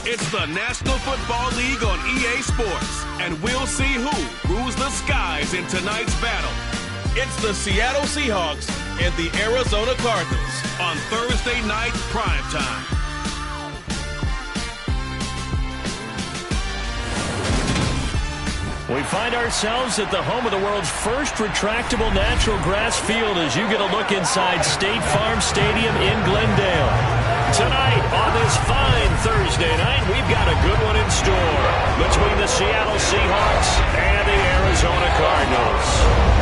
It's the National Football League on EA Sports, and we'll see who rules the skies in tonight's battle. It's the Seattle Seahawks and the Arizona Cardinals on Thursday night primetime. We find ourselves at the home of the world's first retractable natural grass field as you get a look inside State Farm Stadium in Glendale. Tonight, on this fine Thursday night, we've got a good one in store between the Seattle Seahawks and the Arizona Cardinals.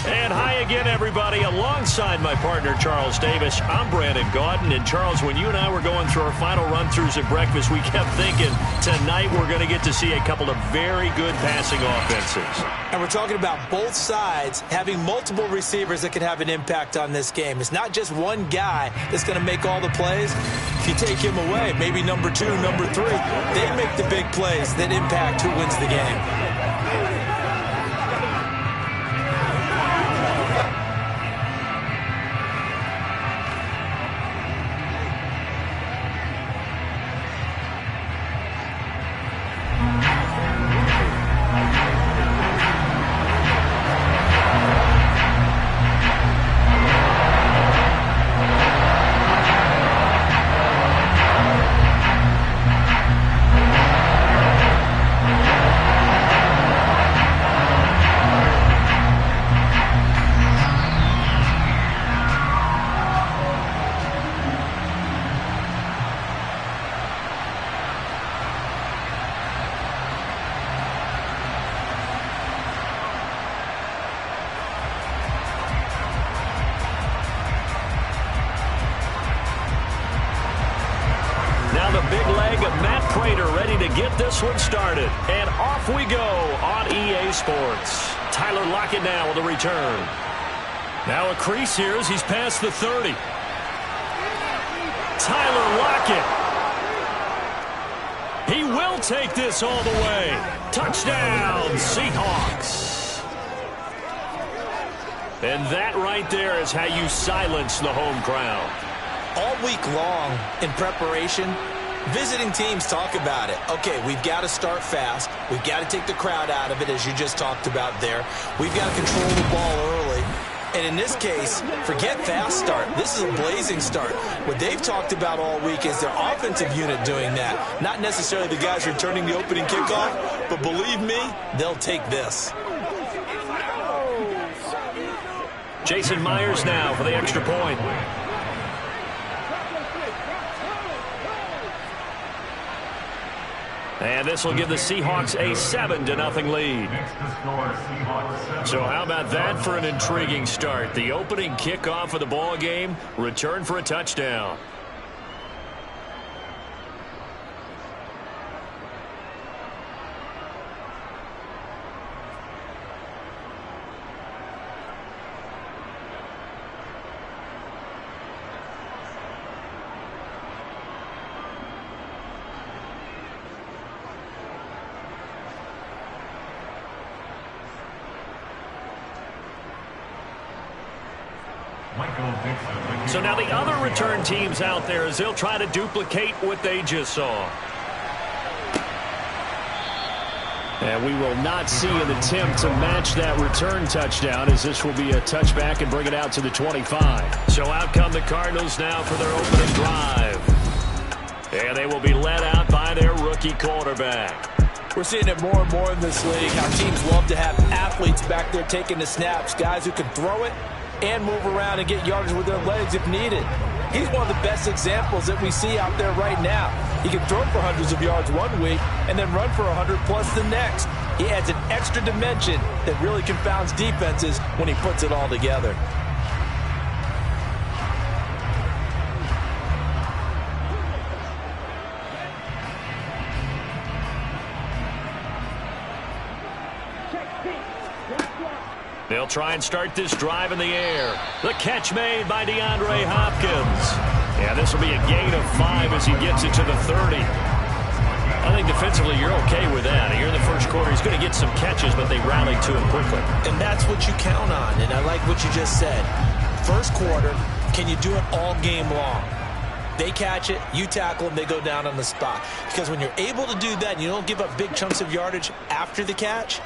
And hi again, everybody. Alongside my partner, Charles Davis, I'm Brandon Gaudin. And, Charles, when you and I were going through our final run-throughs at breakfast, we kept thinking tonight we're going to get to see a couple of very good passing offenses. And we're talking about both sides having multiple receivers that can have an impact on this game. It's not just one guy that's going to make all the plays. If you take him away, maybe number 2, number 3, they make the big plays that impact who wins the game. This one started, and off we go on EA Sports. Tyler Lockett now with a return. Now a crease here as he's past the 30. Tyler Lockett. He will take this all the way. Touchdown, Seahawks. And that right there is how you silence the home crowd. All week long in preparation, visiting teams talk about it. Okay, we've got to start fast. We've got to take the crowd out of it, as you just talked about there. We've got to control the ball early. And in this case, forget fast start. This is a blazing start. What they've talked about all week is their offensive unit doing that. Not necessarily the guys returning the opening kickoff, but believe me, they'll take this. Jason Myers now for the extra point. And this will give the Seahawks a 7-0 lead. So how about that for an intriguing start? The opening kickoff of the ball game, return for a touchdown. So now the other return teams out there as they'll try to duplicate what they just saw. And we will not see an attempt to match that return touchdown, as this will be a touchback and bring it out to the 25. So out come the Cardinals now for their opening drive. And they will be led out by their rookie quarterback. We're seeing it more and more in this league, how teams love to have athletes back there taking the snaps, guys who can throw it and move around and get yardage with their legs if needed. He's one of the best examples that we see out there right now. He can throw for hundreds of yards one week and then run for 100+ the next. He adds an extra dimension that really confounds defenses when he puts it all together. They'll try and start this drive in the air. The catch made by DeAndre Hopkins. Yeah, this will be a gain of 5 as he gets it to the 30. I think defensively you're okay with that. Here in the first quarter, he's going to get some catches, but they rallied to him quickly. And that's what you count on, and I like what you just said. First quarter, Can you do it all game long? They catch it, you tackle them, they go down on the spot. Because when you're able to do that and you don't give up big chunks of yardage after the catch,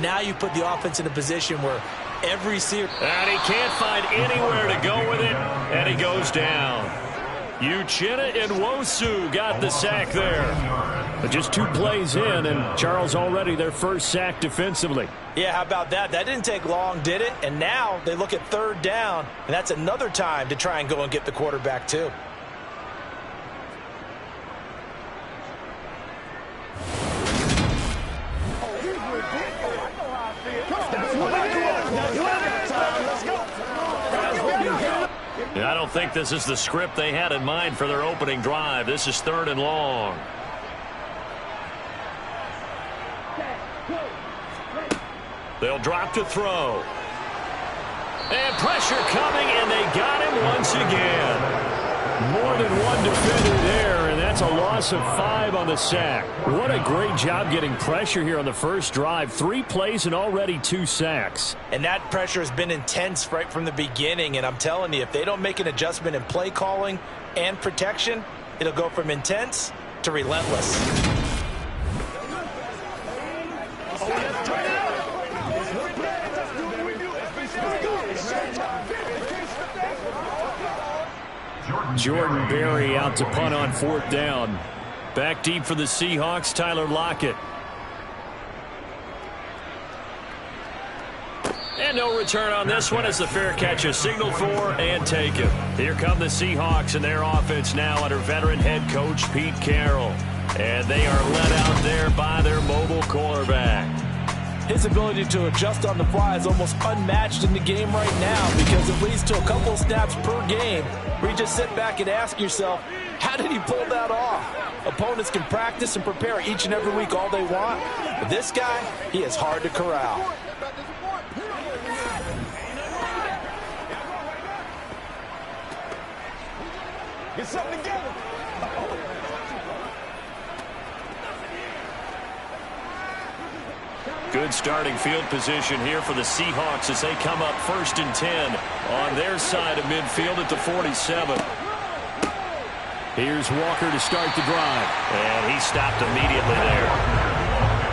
now you put the offense in a position where every series... And he can't find anywhere to go with it, and he goes down. Uchenna Nwosu got the sack there. But just 2 plays in, and Charles already their first sack defensively. Yeah, how about that? That didn't take long, did it? And now they look at 3rd down, and that's another time to try and go and get the quarterback too. I don't think this is the script they had in mind for their opening drive. This is 3rd and long. They'll drop to throw. And pressure coming, and they got him once again. More than one defender there, and that's a loss of 5 on the sack. What a great job getting pressure here on the first drive. 3 plays and already 2 sacks. And that pressure has been intense right from the beginning, and I'm telling you, if they don't make an adjustment in play calling and protection, it'll go from intense to relentless. Jordan Berry out to punt on 4th down. Back deep for the Seahawks, Tyler Lockett. And no return on this one as the fair catch is signaled for and taken. Here come the Seahawks and their offense now under veteran head coach Pete Carroll. And they are led out there by their mobile quarterback. His ability to adjust on the fly is almost unmatched in the game right now because it leads to a couple of snaps per game where you just sit back and ask yourself, how did he pull that off? Opponents can practice and prepare each and every week all they want, but this guy, he is hard to corral. Get something together. Good starting field position here for the Seahawks as they come up 1st and 10 on their side of midfield at the 47. Here's Walker to start the drive. And he stopped immediately there.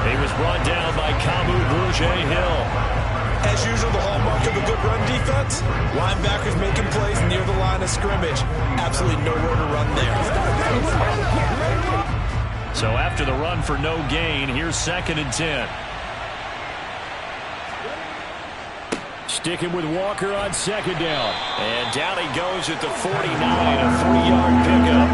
He was brought down by Kamu Grugier-Hill. As usual, the hallmark of a good run defense, linebackers making plays near the line of scrimmage. Absolutely nowhere to run there. So after the run for no gain, here's 2nd and 10. Sticking with Walker on 2nd down. And down he goes at the 49, a 3-yard pickup.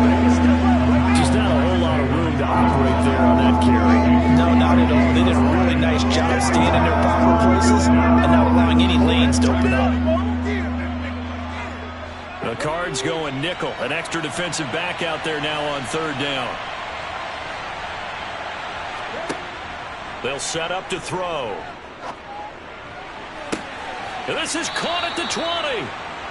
Just not a whole lot of room to operate there on that carry. No, not at all. They did a really nice job staying in their proper places and not allowing any lanes to open up. The Cards going nickel. An extra defensive back out there now on 3rd down. They'll set up to throw. And this is caught at the 20.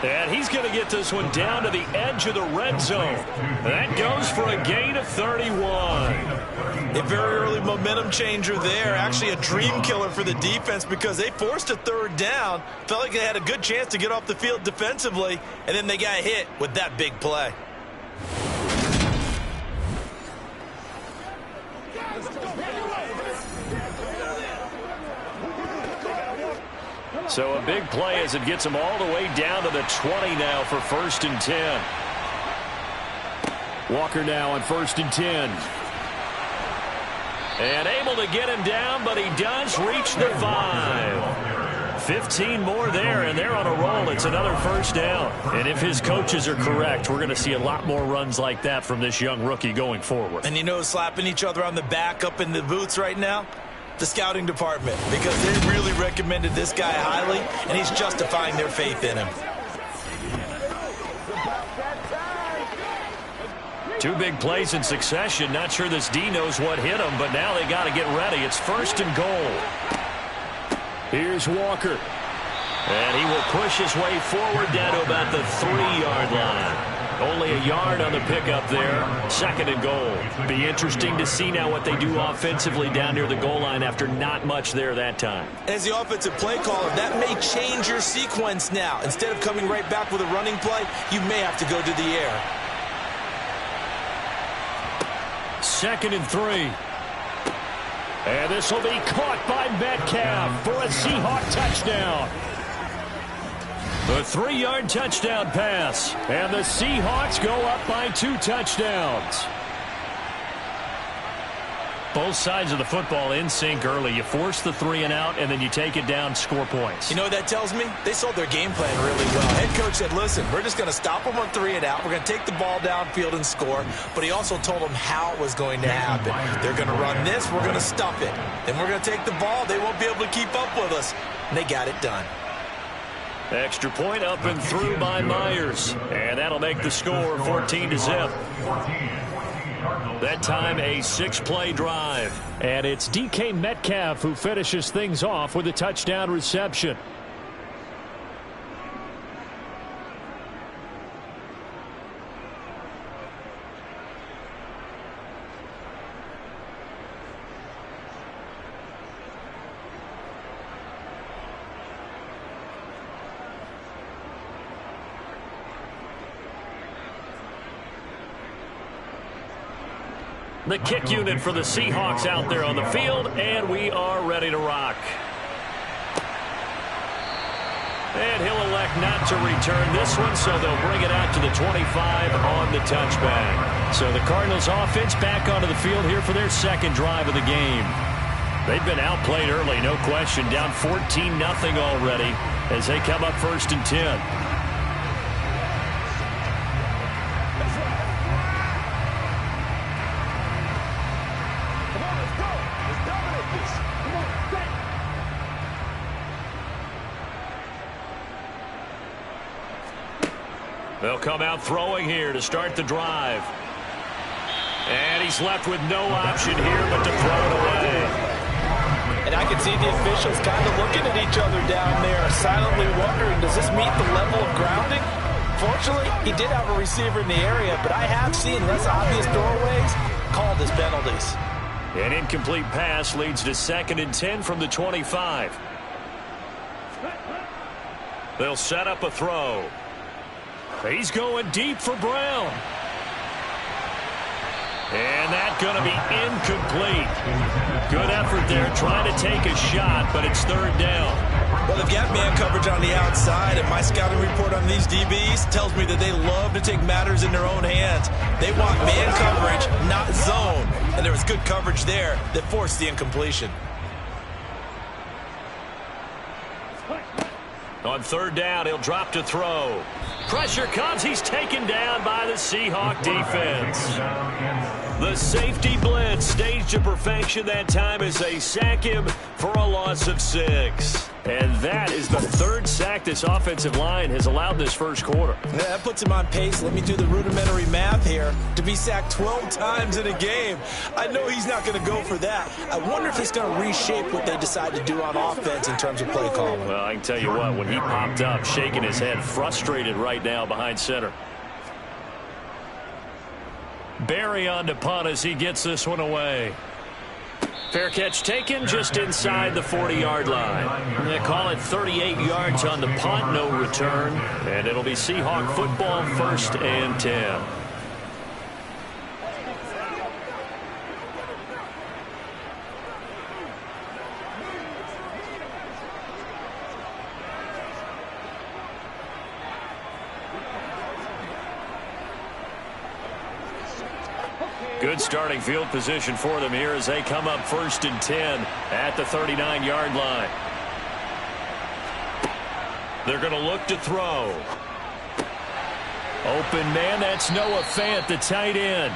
And he's going to get this one down to the edge of the red zone. That goes for a gain of 31. A very early momentum changer there. Actually a dream killer for the defense because they forced a 3rd down. Felt like they had a good chance to get off the field defensively. And then they got hit with that big play. So a big play as it gets them all the way down to the 20 now for 1st and 10. Walker now on 1st and 10. And able to get him down, but he does reach the 5. 15 more there, and they're on a roll. It's another 1st down. And if his coaches are correct, we're going to see a lot more runs like that from this young rookie going forward. And you know, slapping each other on the back up in the boots right now? The scouting department, because they really recommended this guy highly, and he's justifying their faith in him. 2 big plays in succession. Not sure this D knows what hit him, but now they got to get ready. It's 1st and goal. Here's Walker. And he will push his way forward down to about the 3-yard line. Only a yard on the pickup there. 2nd and goal. Be interesting to see now what they do offensively down near the goal line after not much there that time. As the offensive play caller, that may change your sequence now. Instead of coming right back with a running play, you may have to go to the air. 2nd and 3. And this will be caught by Metcalf for a Seahawk touchdown. The 3-yard touchdown pass. And the Seahawks go up by 2 touchdowns. Both sides of the football in sync early. You force the 3 and out, and then you take it down, score points. You know what that tells me? They sold their game plan really well. Head coach said, listen, we're just going to stop them on 3 and out. We're going to take the ball downfield and score. But he also told them how it was going to happen. They're going to run this. We're going to stuff it. Then we're going to take the ball. They won't be able to keep up with us. And they got it done. Extra point up and through by Myers. And that'll make the score 14-0. That time a 6-play drive. And it's DK Metcalf who finishes things off with a touchdown reception. The kick unit for the Seahawks out there on the field, and we are ready to rock. And he'll elect not to return this one, so they'll bring it out to the 25 on the touchback. So the Cardinals offense back onto the field here for their 2nd drive of the game. They've been outplayed early, no question, down 14-0 already as they come up 1st and 10. They'll come out throwing here to start the drive. And he's left with no option here but to throw it away. And I can see the officials kind of looking at each other down there, silently wondering, does this meet the level of grounding? Fortunately, he did have a receiver in the area, but I have seen less obvious throwaways called as penalties. An incomplete pass leads to 2nd and 10 from the 25. They'll set up a throw. He's going deep for Brown. And that's going to be incomplete. Good effort there trying to take a shot, but it's 3rd down. Well, they've got man coverage on the outside, and my scouting report on these DBs tells me that they love to take matters in their own hands. They want man coverage, not zone. And there was good coverage there that forced the incompletion. On 3rd down, he'll drop to throw. Pressure comes. He's taken down by the Seahawk defense. The safety blitz staged to perfection that time as they sack him for a loss of 6. And that is the 3rd sack this offensive line has allowed this 1st quarter. Yeah, that puts him on pace. Let me do the rudimentary math here. To be sacked 12 times in a game. I know he's not going to go for that. I wonder if he's going to reshape what they decide to do on offense in terms of play calling. Well, I can tell you what, when he popped up, shaking his head, frustrated right now behind center. Barry on to punt as he gets this one away. Fair catch taken just inside the 40-yard line. They call it 38 yards on the punt, no return. And it'll be Seahawk football 1st and 10. Good starting field position for them here as they come up 1st and 10 at the 39-yard line. They're going to look to throw. Open man, that's Noah Fant, the tight end.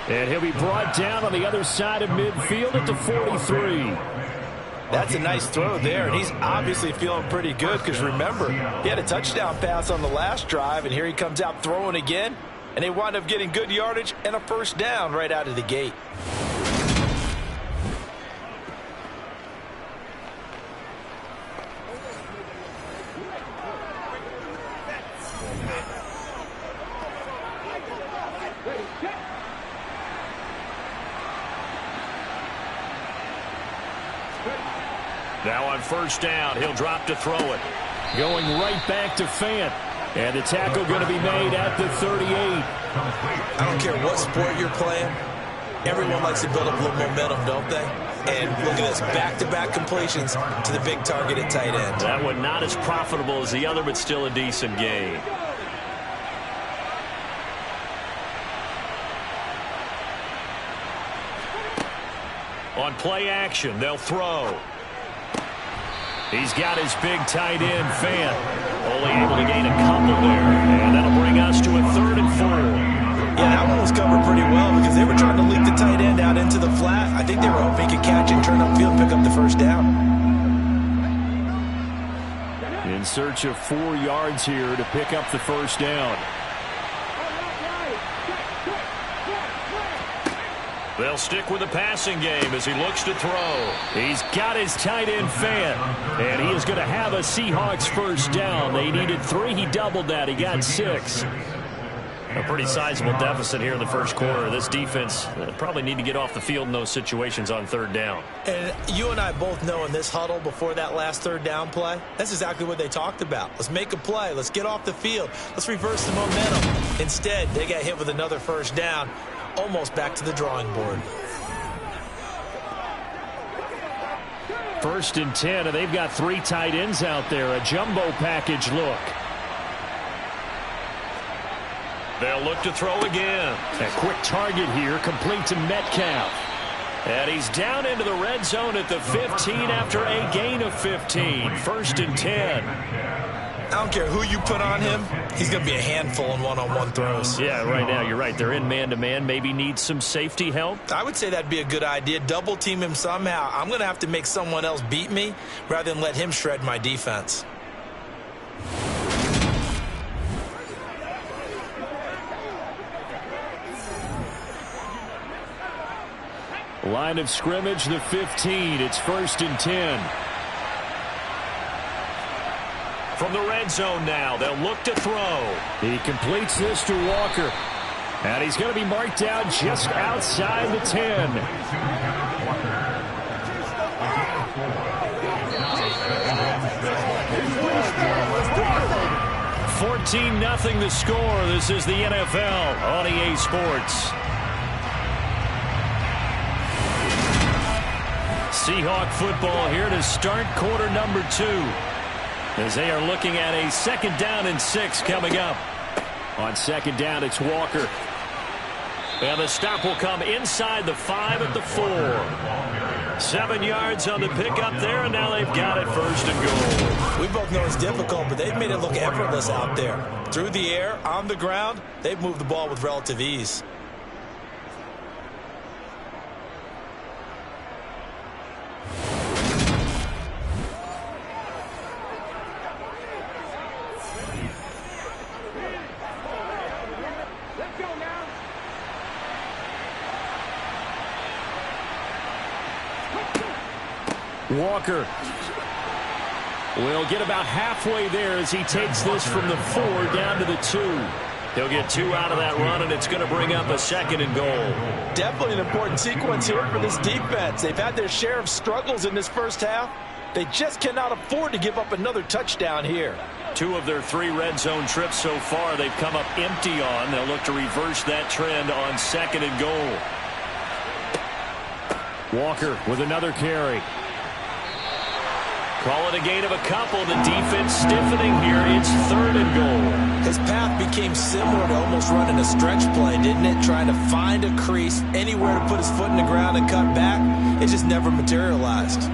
And he'll be brought down on the other side of midfield at the 43. That's a nice throw there, and he's obviously feeling pretty good because, remember, he had a touchdown pass on the last drive, and here he comes out throwing again. And they wind up getting good yardage and a 1st down right out of the gate. Now on first down, he'll drop to throw it. Going right back to Fant. And the tackle going to be made at the 38. I don't care what sport you're playing. Everyone likes to build up a little momentum, don't they? And look at this, back-to-back completions to the big target at tight end. That one not as profitable as the other, but still a decent gain. On play action, they'll throw. He's got his big tight end, Fant. Only able to gain a couple there. And that'll bring us to a 3rd and 4. Yeah, that one was covered pretty well because they were trying to leak the tight end out into the flat. I think they were hoping he could catch and turn upfield and pick up the first down. In search of 4 yards here to pick up the first down. They'll stick with the passing game as he looks to throw. He's got his tight end, Fant. And he is going to have a Seahawks first down. They needed 3. He doubled that. He got 6. A pretty sizable deficit here in the first quarter. This defense probably need to get off the field in those situations on 3rd down. And you and I both know in this huddle before that last 3rd down play, that's exactly what they talked about. Let's make a play. Let's get off the field. Let's reverse the momentum. Instead, they got hit with another first down. Almost back to the drawing board. 1st and 10, and they've got 3 tight ends out there. A jumbo package look. They'll look to throw again. A quick target here, complete to Metcalf. And he's down into the red zone at the 15 after a gain of 15. 1st and 10. I don't care who you put on him. He's going to be a handful in one-on-one throws. Yeah, right now you're right. They're in man-to-man. Maybe need some safety help. I would say that'd be a good idea. Double team him somehow. I'm going to have to make someone else beat me rather than let him shred my defense. Line of scrimmage, the 15. It's 1st and 10. From the red zone now, they'll look to throw. He completes this to Walker. And he's going to be marked out just outside the 10. 14-0 the score. This is the NFL on EA Sports. Seahawk football here to start quarter number 2. As they are looking at a 2nd down and 6 coming up. On 2nd down, it's Walker. And the stop will come inside the 5 at the 4. 7 yards on the pickup there, and now they've got it 1st and goal. We both know it's difficult, but they've made it look effortless out there. Through the air, on the ground, they've moved the ball with relative ease. Walker will get about halfway there as he takes this from the 4 down to the 2. He'll get 2 out of that run, and it's going to bring up a 2nd and goal. Definitely an important sequence here for this defense. They've had their share of struggles in this first half. They just cannot afford to give up another touchdown here. 2 of their 3 red zone trips so far they've come up empty on. They'll look to reverse that trend on 2nd and goal. Walker with another carry. Call it a gain of a couple. The defense stiffening here. It's 3rd and goal. His path became similar to almost running a stretch play, didn't it? Trying to find a crease, anywhere to put his foot in the ground and cut back. It just never materialized.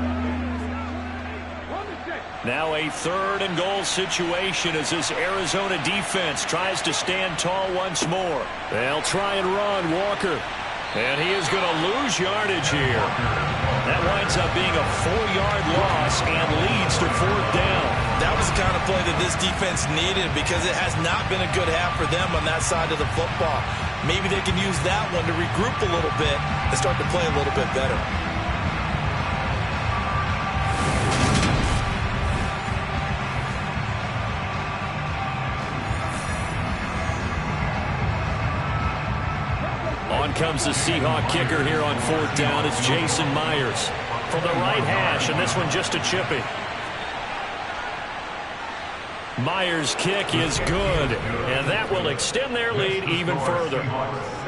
Now a 3rd and goal situation as this Arizona defense tries to stand tall once more. They'll try and run Walker. And he is going to lose yardage here. That winds up being a 4-yard loss and leads to 4th down. That was the kind of play that this defense needed because it has not been a good half for them on that side of the football. Maybe they can use that one to regroup a little bit and start to play a little bit better. On comes the Seahawk kicker here on 4th down. It's Jason Myers from the right hash, and this one just a chipping. Myers' kick is good, and that will extend their lead even further.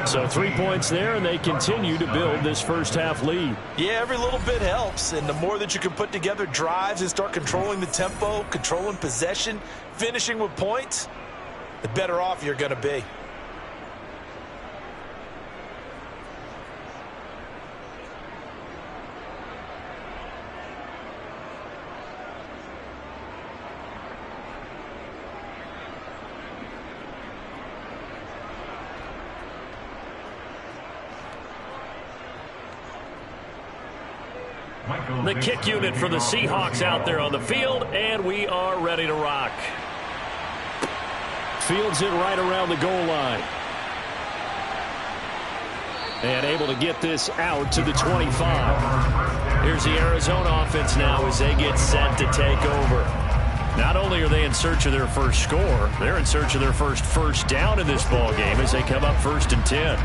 So 3 points there, and they continue to build this first-half lead. Yeah, every little bit helps, and the more that you can put together drives and start controlling the tempo, controlling possession, finishing with points, the better off you're going to be. The kick unit for the Seahawks out there on the field, and we are ready to rock. Fields it right around the goal line. And able to get this out to the 25. Here's the Arizona offense now as they get set to take over. Not only are they in search of their first score, they're in search of their first down in this ball game as they come up 1st and 10.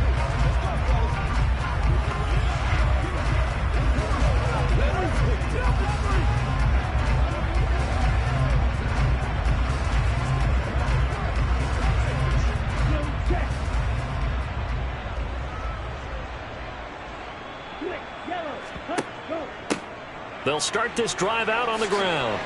They'll start this drive out on the ground.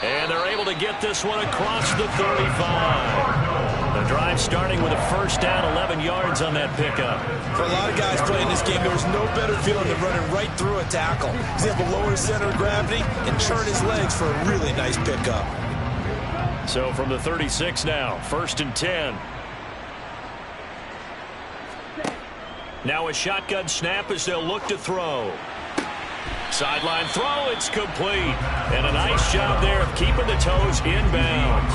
And they're able to get this one across the 35. The drive starting with a 1st down, 11 yards on that pickup. For a lot of guys playing this game, there's no better feeling than running right through a tackle. He's able to lower his center of gravity and turn his legs for a really nice pickup. So from the 36 now, 1st and 10. Now a shotgun snap as they'll look to throw. Sideline throw, it's complete. And a nice job there of keeping the toes inbounds.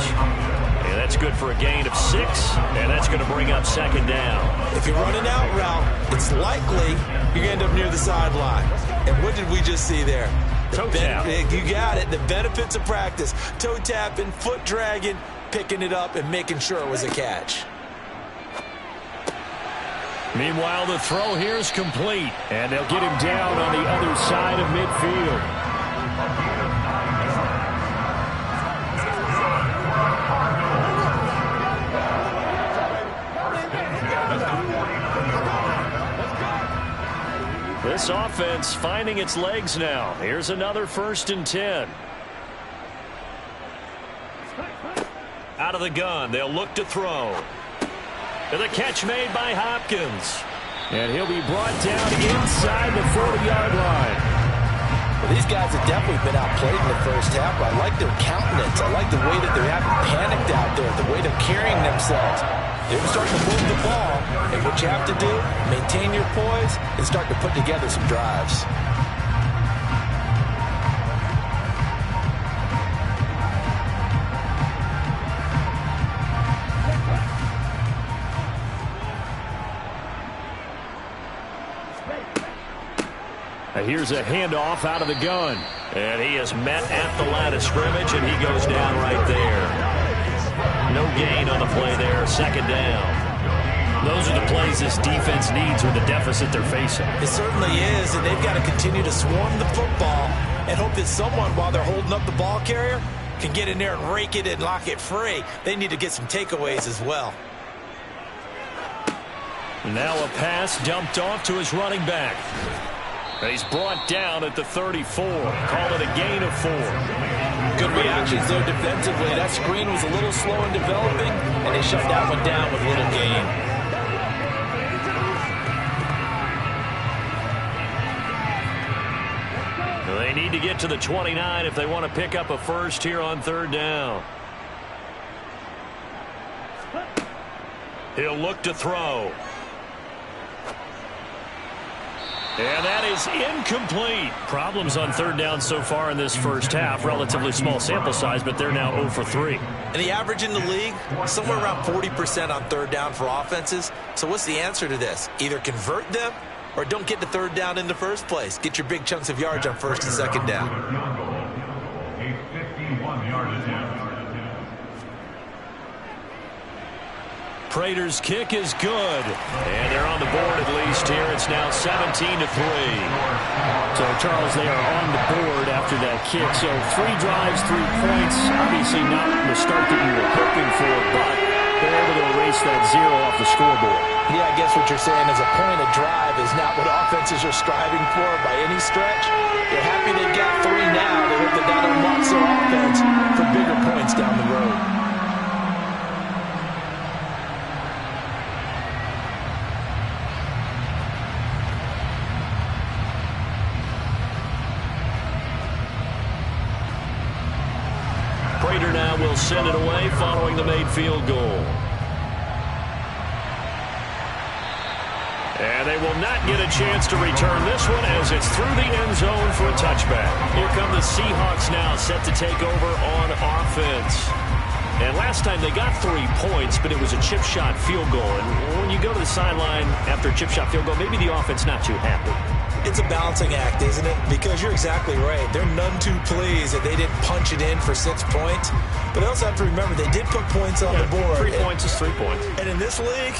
And that's good for a gain of 6, and that's going to bring up 2nd down. If you're running out route, it's likely you're going to end up near the sideline. And what did we just see there? Toe tap. You got it. The benefits of practice. Toe tapping, foot dragging, picking it up, and making sure it was a catch. Meanwhile, the throw here is complete, and they'll get him down on the other side of midfield. This offense finding its legs now. Here's another 1st and 10. Out of the gun, they'll look to throw. And the catch made by Hopkins. And he'll be brought down inside the 40-yard line. Well, these guys have definitely been outplayed in the first half. I like their countenance. I like the way that they haven't panicked out there, the way they're carrying themselves. They're starting to move the ball. And what you have to do, maintain your poise and start to put together some drives. Here's a handoff out of the gun. And he is met at the line of scrimmage, and he goes down right there. No gain on the play there, 2nd down. Those are the plays this defense needs with the deficit they're facing. It certainly is, and they've got to continue to swarm the football and hope that someone, while they're holding up the ball carrier, can get in there and rake it and lock it free. They need to get some takeaways as well. Now a pass dumped off to his running back. He's brought down at the 34. Call it a gain of 4. Good reactions there defensively. That screen was a little slow in developing, and they shut that one down with little gain. They need to get to the 29 if they want to pick up a first here on 3rd down. He'll look to throw. And that is incomplete. Problems on 3rd down so far in this first half. Relatively small sample size, but they're now 0 for 3. And the average in the league, somewhere around 40% on 3rd down for offenses. So what's the answer to this? Either convert them or don't get to 3rd down in the first place. Get your big chunks of yards on 1st and 2nd down. A 51-yard attempt. Prater's kick is good. And they're on the board at least here. It's now 17-3. So, Charles, they are on the board after that kick. So 3 drives, 3 points. Obviously not the start that you were hoping for, but they're able to erase that 0 off the scoreboard. Yeah, I guess what you're saying is a point of drive is not what offenses are striving for by any stretch. They're happy they got 3 now. They hope that unlocks their offense for bigger points down the road. Prater now will send it away following the made field goal. And they will not get a chance to return this one as it's through the end zone for a touchback. Here come the Seahawks now set to take over on offense. And last time they got 3 points, but it was a chip shot field goal. And when you go to the sideline after a chip shot field goal, maybe the offense not too happy. It's a balancing act, isn't it? Because you're exactly right. They're none too pleased that they didn't punch it in for 6 points. But they also have to remember they did put points on the board. 3 points is 3 points. And in this league,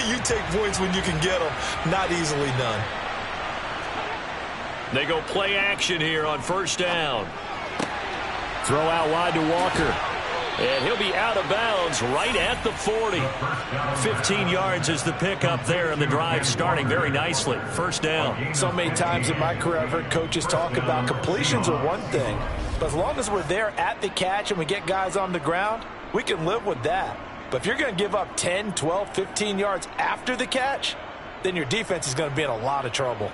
you take points when you can get them. Not easily done. They go play action here on first down. Throw out wide to Walker. And he'll be out of bounds right at the 40. 15 yards is the pickup there, and the drive starting very nicely. First down. So many times in my career I've heard coaches talk about completions are one thing. But as long as we're there at the catch and we get guys on the ground, we can live with that. But if you're going to give up 10, 12, 15 yards after the catch, then your defense is going to be in a lot of trouble.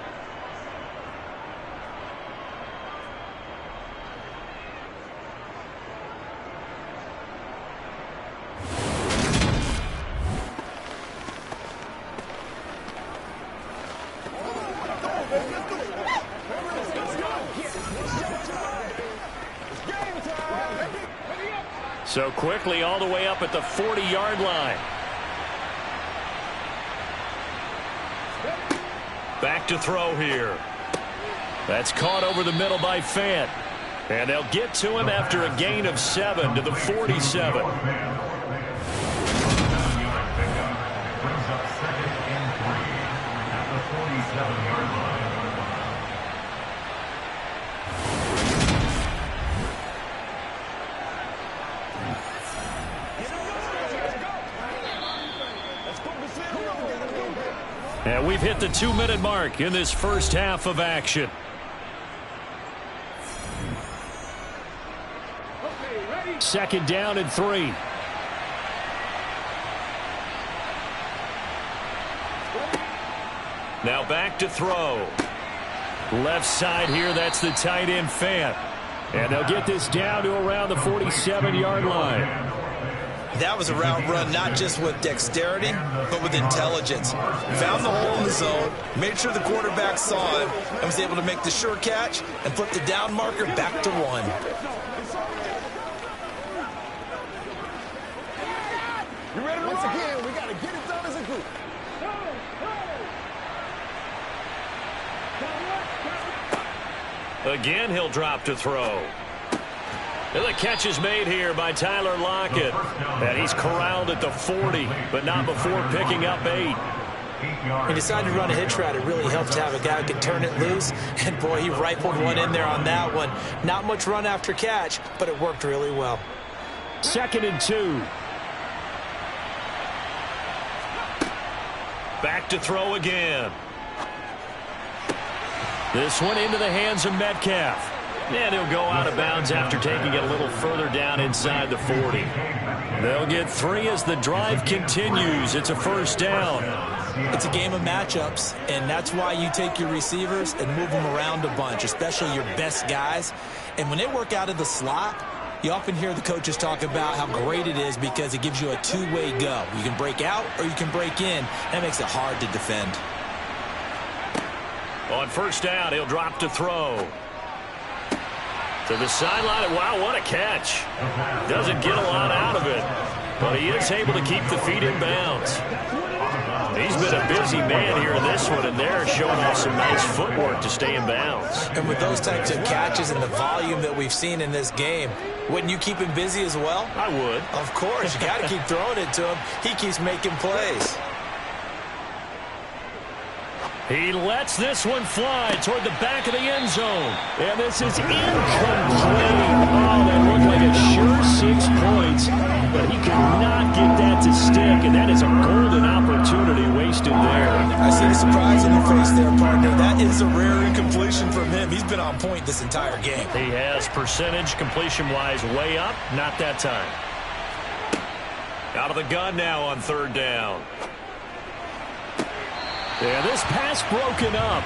So quickly all the way up at the 40-yard line. Back to throw here. That's caught over the middle by Fant. And they'll get to him after a gain of 7 to the 47. And we've hit the 2-minute mark in this first half of action. Second down and 3. Now back to throw. Left side here, that's the tight end Fant. And they'll get this down to around the 47-yard line. That was a route run not just with dexterity, but with intelligence. Found the hole in the zone, made sure the quarterback saw him, and was able to make the sure catch and flip the down marker back to 1. You ready? Once again, we got to get it done as a group. Again, he'll drop to throw. And the catch is made here by Tyler Lockett. And he's corralled at the 40, but not before picking up 8. He decided to run a hitch route. It really helped to have a guy who could turn it loose. And, boy, he rifled one in there on that one. Not much run after catch, but it worked really well. Second and 2. Back to throw again. This one into the hands of Metcalf. And he'll go out of bounds after taking it a little further down inside the 40. They'll get 3 as the drive continues. It's a first down. It's a game of matchups, and that's why you take your receivers and move them around a bunch, especially your best guys. And when they work out of the slot, you often hear the coaches talk about how great it is because it gives you a two-way go. You can break out or you can break in. That makes it hard to defend. On first down, he'll drop to throw. To the sideline. Wow, what a catch. Doesn't get a lot out of it, but he is able to keep the feet in bounds. He's been a busy man here in this one, and they're showing off some nice footwork to stay in bounds. And with those types of catches and the volume that we've seen in this game, wouldn't you keep him busy as well? I would. Of course. You got to keep throwing it to him. He keeps making plays. He lets this one fly toward the back of the end zone. And this is incomplete. Oh, that looked like a sure 6 points. But he could not get that to stick. And that is a golden opportunity wasted there. I see the surprise in your face there, partner. That is a rare incompletion from him. He's been on point this entire game. He has percentage completion-wise way up. Not that time. Out of the gun now on 3rd down. Yeah, this pass broken up.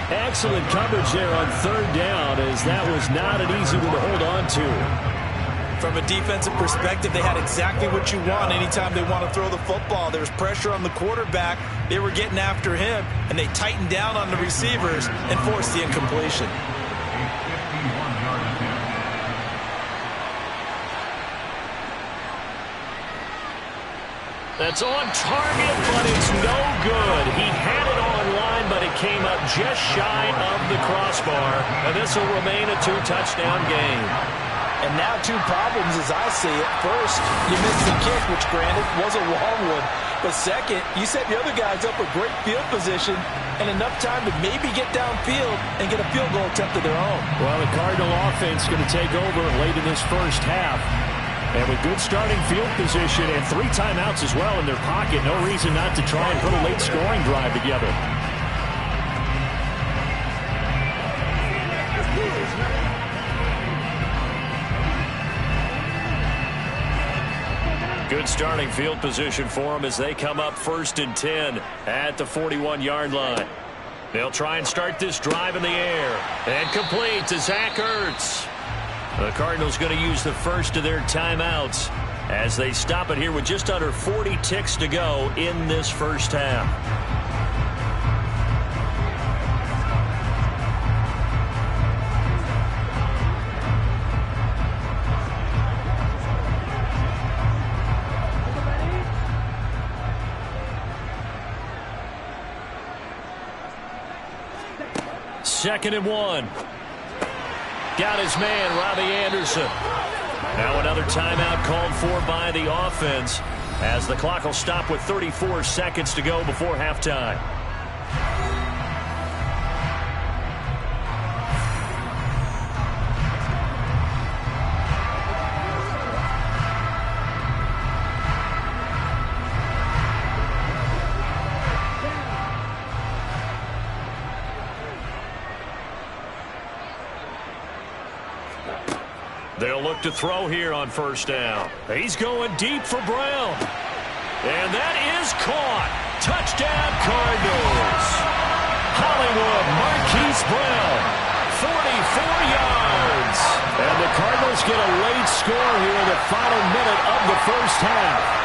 Excellent coverage there on 3rd down, as that was not an easy one to hold on to. From a defensive perspective, they had exactly what you want anytime they want to throw the football. There was pressure on the quarterback. They were getting after him, and they tightened down on the receivers and forced the incompletion. That's on target, but it's no good. He had it on line, but it came up just shy of the crossbar. And this will remain a 2-touchdown game. And now 2 problems as I see it. First, you missed the kick, which granted was a long one. But second, you set the other guys up with great field position and enough time to maybe get downfield and get a field goal attempt of their own. Well, the Cardinal offense is going to take over late in this first half. And with good starting field position and 3 timeouts as well in their pocket, no reason not to try and put a late scoring drive together. Good starting field position for them as they come up 1st and 10 at the 41-yard line. They'll try and start this drive in the air. And complete to Zach Ertz. The Cardinals going to use the first of their timeouts as they stop it here with just under 40 ticks to go in this first half. Second and 1. Got his man, Robbie Anderson. Now another timeout called for by the offense as the clock will stop with 34 seconds to go before halftime. They'll look to throw here on 1st down. He's going deep for Brown. And that is caught. Touchdown, Cardinals. Hollywood Marquise Brown, 44 yards. And the Cardinals get a late score here in the final minute of the first half.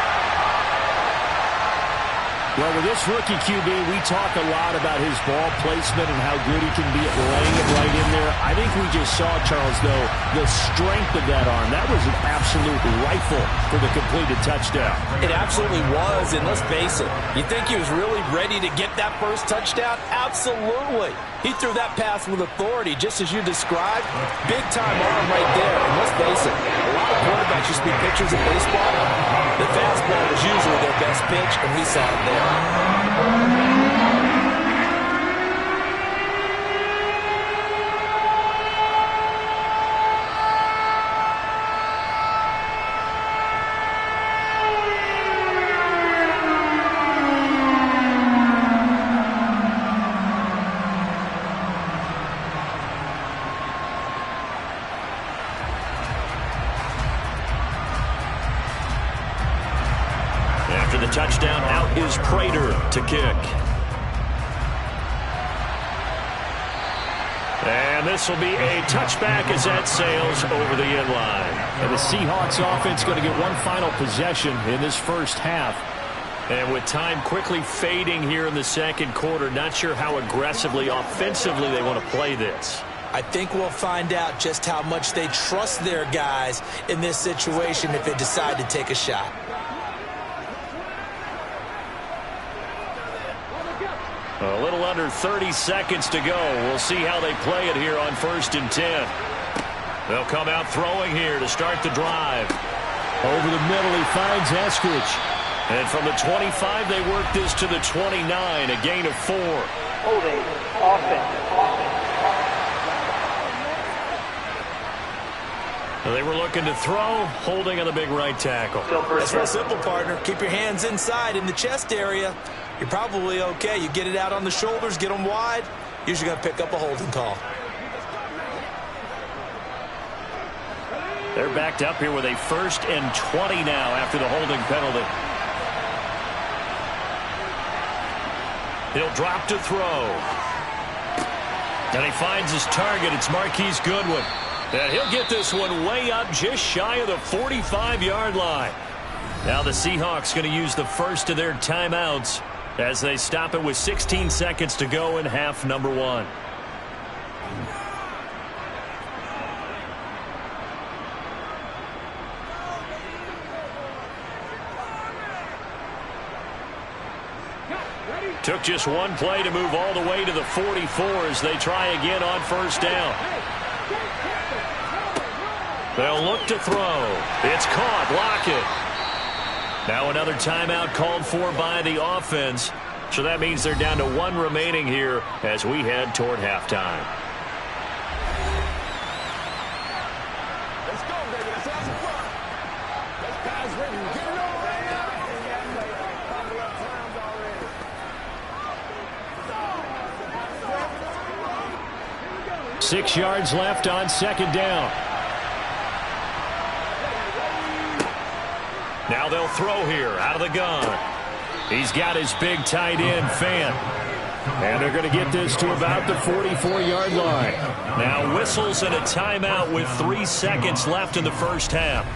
Well, with this rookie QB, we talk a lot about his ball placement and how good he can be at laying it right in there. I think we just saw, Charles, though, the strength of that arm. That was an absolute rifle for the completed touchdown. It absolutely was, and let's face it, you think he was really ready to get that first touchdown? Absolutely. He threw that pass with authority, just as you described. Big-time arm right there, and let's face it, a lot of quarterbacks used to be pitchers in baseball. The fastball was usually their best pitch, and we saw it there. After the touchdown, out is Prater to kick. And this will be a touchback as that sails over the end line. And the Seahawks offense going to get one final possession in this first half. And with time quickly fading here in the second quarter, not sure how aggressively, offensively they want to play this. I think we'll find out just how much they trust their guys in this situation if they decide to take a shot. A little under 30 seconds to go. We'll see how they play it here on 1st and 10. They'll come out throwing here to start the drive. Over the middle, he finds Eskridge. And from the 25, they work this to the 29, a gain of 4. Holding, offense. They were looking to throw, holding on the big right tackle. That's real simple, partner. Keep your hands inside in the chest area. You're probably okay. You get it out on the shoulders, get them wide. Usually going to pick up a holding call. They're backed up here with a 1st and 20 now after the holding penalty. He'll drop to throw. And he finds his target. It's Marquise Goodwin. And he'll get this one way up just shy of the 45-yard line. Now the Seahawks going to use the first of their timeouts as they stop it with 16 seconds to go in half number 1. Took just one play to move all the way to the 44 as they try again on 1st down. They'll look to throw. It's caught. Lockett. Now another timeout called for by the offense. So that means they're down to 1 remaining here as we head toward halftime. Let's go, baby. Let's have some fun. Let's guys ready. Get it on right now. 6 yards left on 2nd down. Now they'll throw here out of the gun. He's got his big tight end, Fant. And they're going to get this to about the 44-yard line. Now whistles and a timeout with 3 seconds left in the 1st half.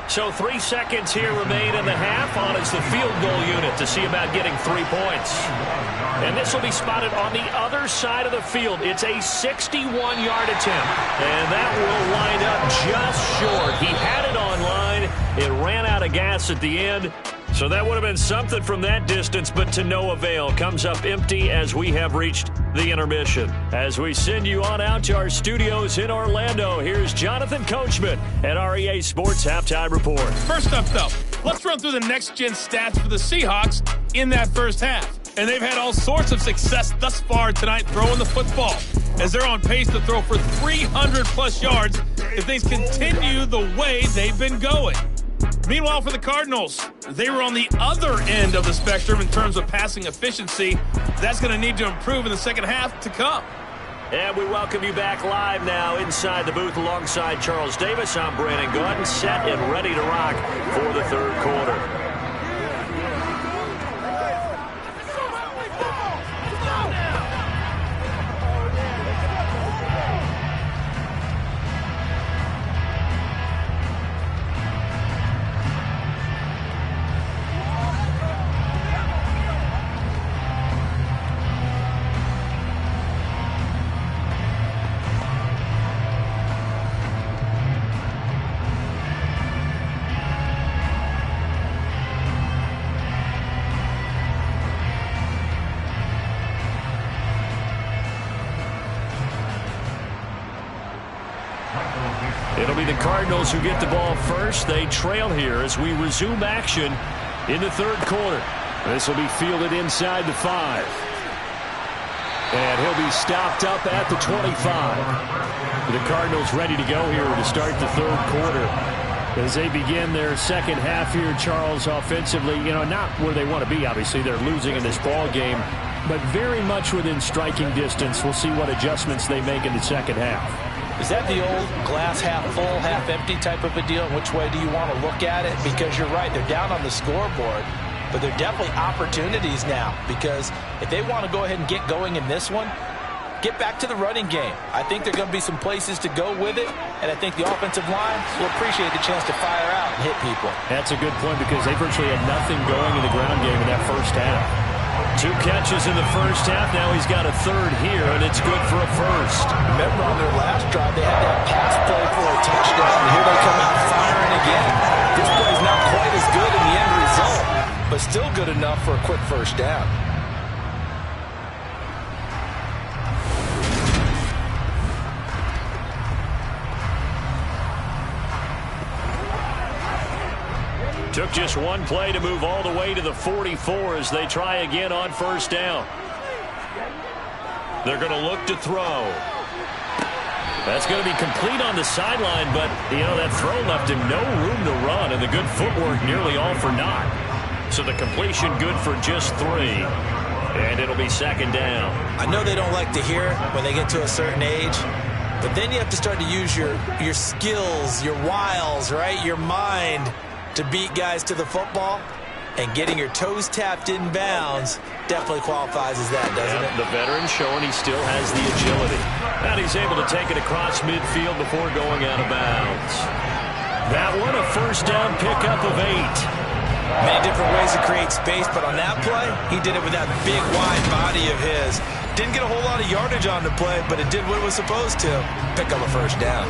So 3 seconds here remain in the half. On is the field goal unit to see about getting 3 points. And this will be spotted on the other side of the field. It's a 61-yard attempt. And that will wind up just short. He had it on line. It ran out of gas at the end. So that would have been something from that distance, but to no avail. Comes up empty as we have reached the intermission. As we send you on out to our studios in Orlando, here's Jonathan Coachman at REA Sports Halftime Report. First up, though, let's run through the next-gen stats for the Seahawks in that first half. And they've had all sorts of success thus far tonight throwing the football, as they're on pace to throw for 300-plus yards if things continue the way they've been going. Meanwhile, for the Cardinals, they were on the other end of the spectrum in terms of passing efficiency. That's going to need to improve in the second half to come. And we welcome you back live now inside the booth alongside Charles Davis. I'm Brandon Gordon, set and ready to rock for the 3rd quarter. It'll be the Cardinals who get the ball first. They trail here as we resume action in the 3rd quarter. This will be fielded inside the 5. And he'll be stopped up at the 25. The Cardinals ready to go here to start the 3rd quarter. As they begin their second half here, Charles, offensively, not where they want to be, obviously. They're losing in this ball game, but very much within striking distance. We'll see what adjustments they make in the second half. Is that the old glass half full, half empty type of a deal? Which way do you want to look at it? Because you're right, they're down on the scoreboard, but they're definitely opportunities now, because if they want to go ahead and get going in this one, get back to the running game. I think there are going to be some places to go with it, and I think the offensive line will appreciate the chance to fire out and hit people. That's a good point because they virtually had nothing going in the ground game in that first half. 2 catches in the first half. Now he's got a third here, and it's good for a first. Remember on their last drive, they had that pass play for a touchdown, and here they come out firing again. This play's not quite as good in the end result, but still good enough for a quick first down. Took just one play to move all the way to the 44 as they try again on first down. They're going to look to throw. That's going to be complete on the sideline, but, that throw left him no room to run, and the good footwork nearly all for naught. So the completion good for just 3, and it'll be second down. I know they don't like to hear it when they get to a certain age, but then you have to start to use your skills, your wiles, right, your mind to beat guys to the football, and getting your toes tapped in bounds definitely qualifies as that, doesn't it? The veteran showing he still has the agility. And he's able to take it across midfield before going out of bounds. That one, a first down pickup of 8. Many different ways to create space, but on that play, he did it with that big, wide body of his. Didn't get a whole lot of yardage on the play, but it did what it was supposed to. Pick up a first down.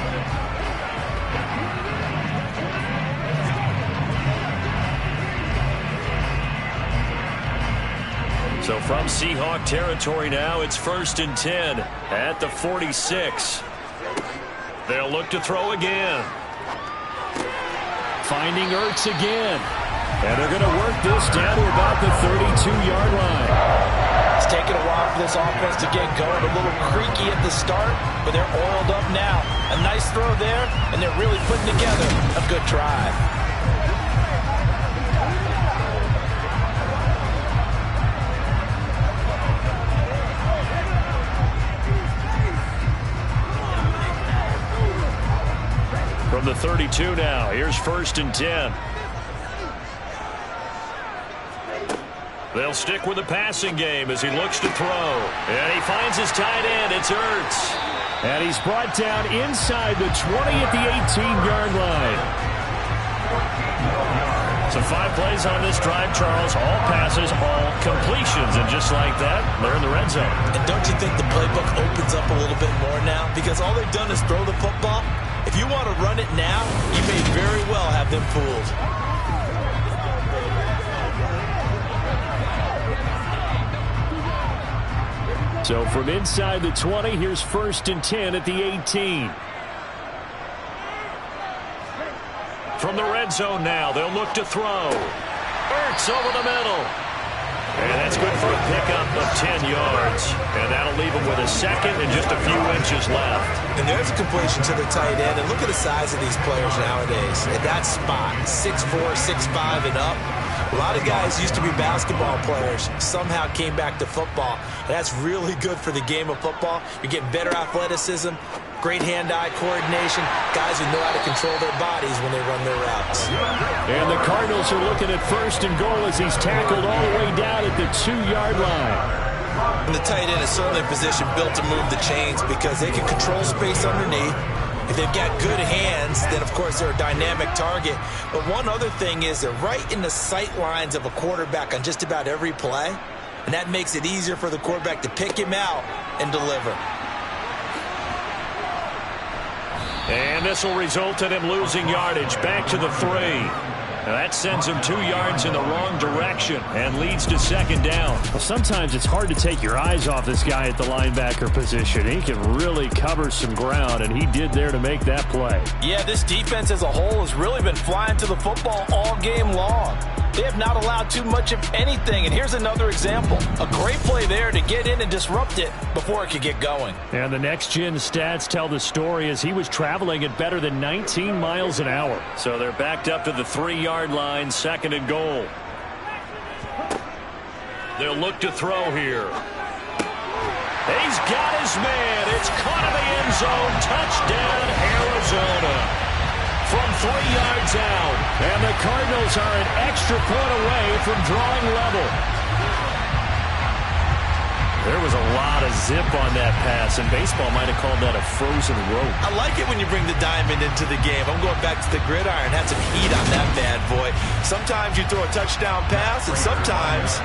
So from Seahawk territory now, it's 1st and 10 at the 46. They'll look to throw again. Finding Ertz again. And they're going to work this down to about the 32-yard line. It's taken a while for this offense to get going. A little creaky at the start, but they're oiled up now. A nice throw there, and they're really putting together a good drive. From the 32 now, here's 1st and 10. They'll stick with the passing game as he looks to throw. And he finds his tight end. It's Ertz. And he's brought down inside the 20 at the 18-yard line. So 5 plays on this drive, Charles. All passes, all completions. And just like that, they're in the red zone. And don't you think the playbook opens up a little bit more now? Because all they've done is throw the football. If you want to run it now, you may very well have them fooled. So from inside the 20, here's 1st and 10 at the 18. From the red zone now, they'll look to throw. Ertz over the middle. And that's good for a pickup of 10 yards. And that'll leave him with a second and just a few inches left. And there's a completion to the tight end. And look at the size of these players nowadays. At that spot, 6'4", 6'5", and up. A lot of guys used to be basketball players, somehow came back to football. And that's really good for the game of football. You're getting better athleticism, great hand-eye coordination, guys who know how to control their bodies when they run their routes. And the Cardinals are looking at 1st and goal as he's tackled all the way down at the 2-yard line. And the tight end is certainly a position built to move the chains because they can control space underneath. If they've got good hands, then, of course, they're a dynamic target. But one other thing is they're right in the sight lines of a quarterback on just about every play. And that makes it easier for the quarterback to pick him out and deliver. And this will result in him losing yardage back to the 3. Now that sends him 2 yards in the wrong direction and leads to second down. Well, sometimes it's hard to take your eyes off this guy at the linebacker position. He can really cover some ground, and he did there to make that play. Yeah, this defense as a whole has really been flying to the football all game long. They have not allowed too much of anything, and here's another example. A great play there to get in and disrupt it before it could get going. And the next-gen stats tell the story as he was traveling at better than 19 miles an hour. So they're backed up to the 3-yard line, 2nd and goal. They'll look to throw here. He's got his man. It's caught in the end zone. Touchdown, Arizona. From 3 yards out. And the Cardinals are an extra point away from drawing level. There was a lot of zip on that pass, and baseball might have called that a frozen rope. I like it when you bring the diamond into the game. I'm going back to the gridiron. Had some heat on that bad boy. Sometimes you throw a touchdown pass, and sometimes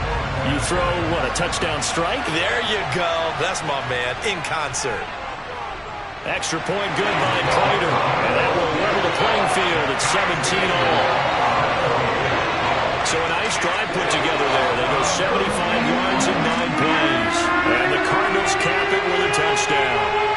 you throw, what, a touchdown strike? There you go. That's my man, in concert. Extra point good by Prater, and that will level the playing field at 17 all. So a nice drive put together there. They go 75 yards in 9 plays. And the Cardinals cap it with a touchdown.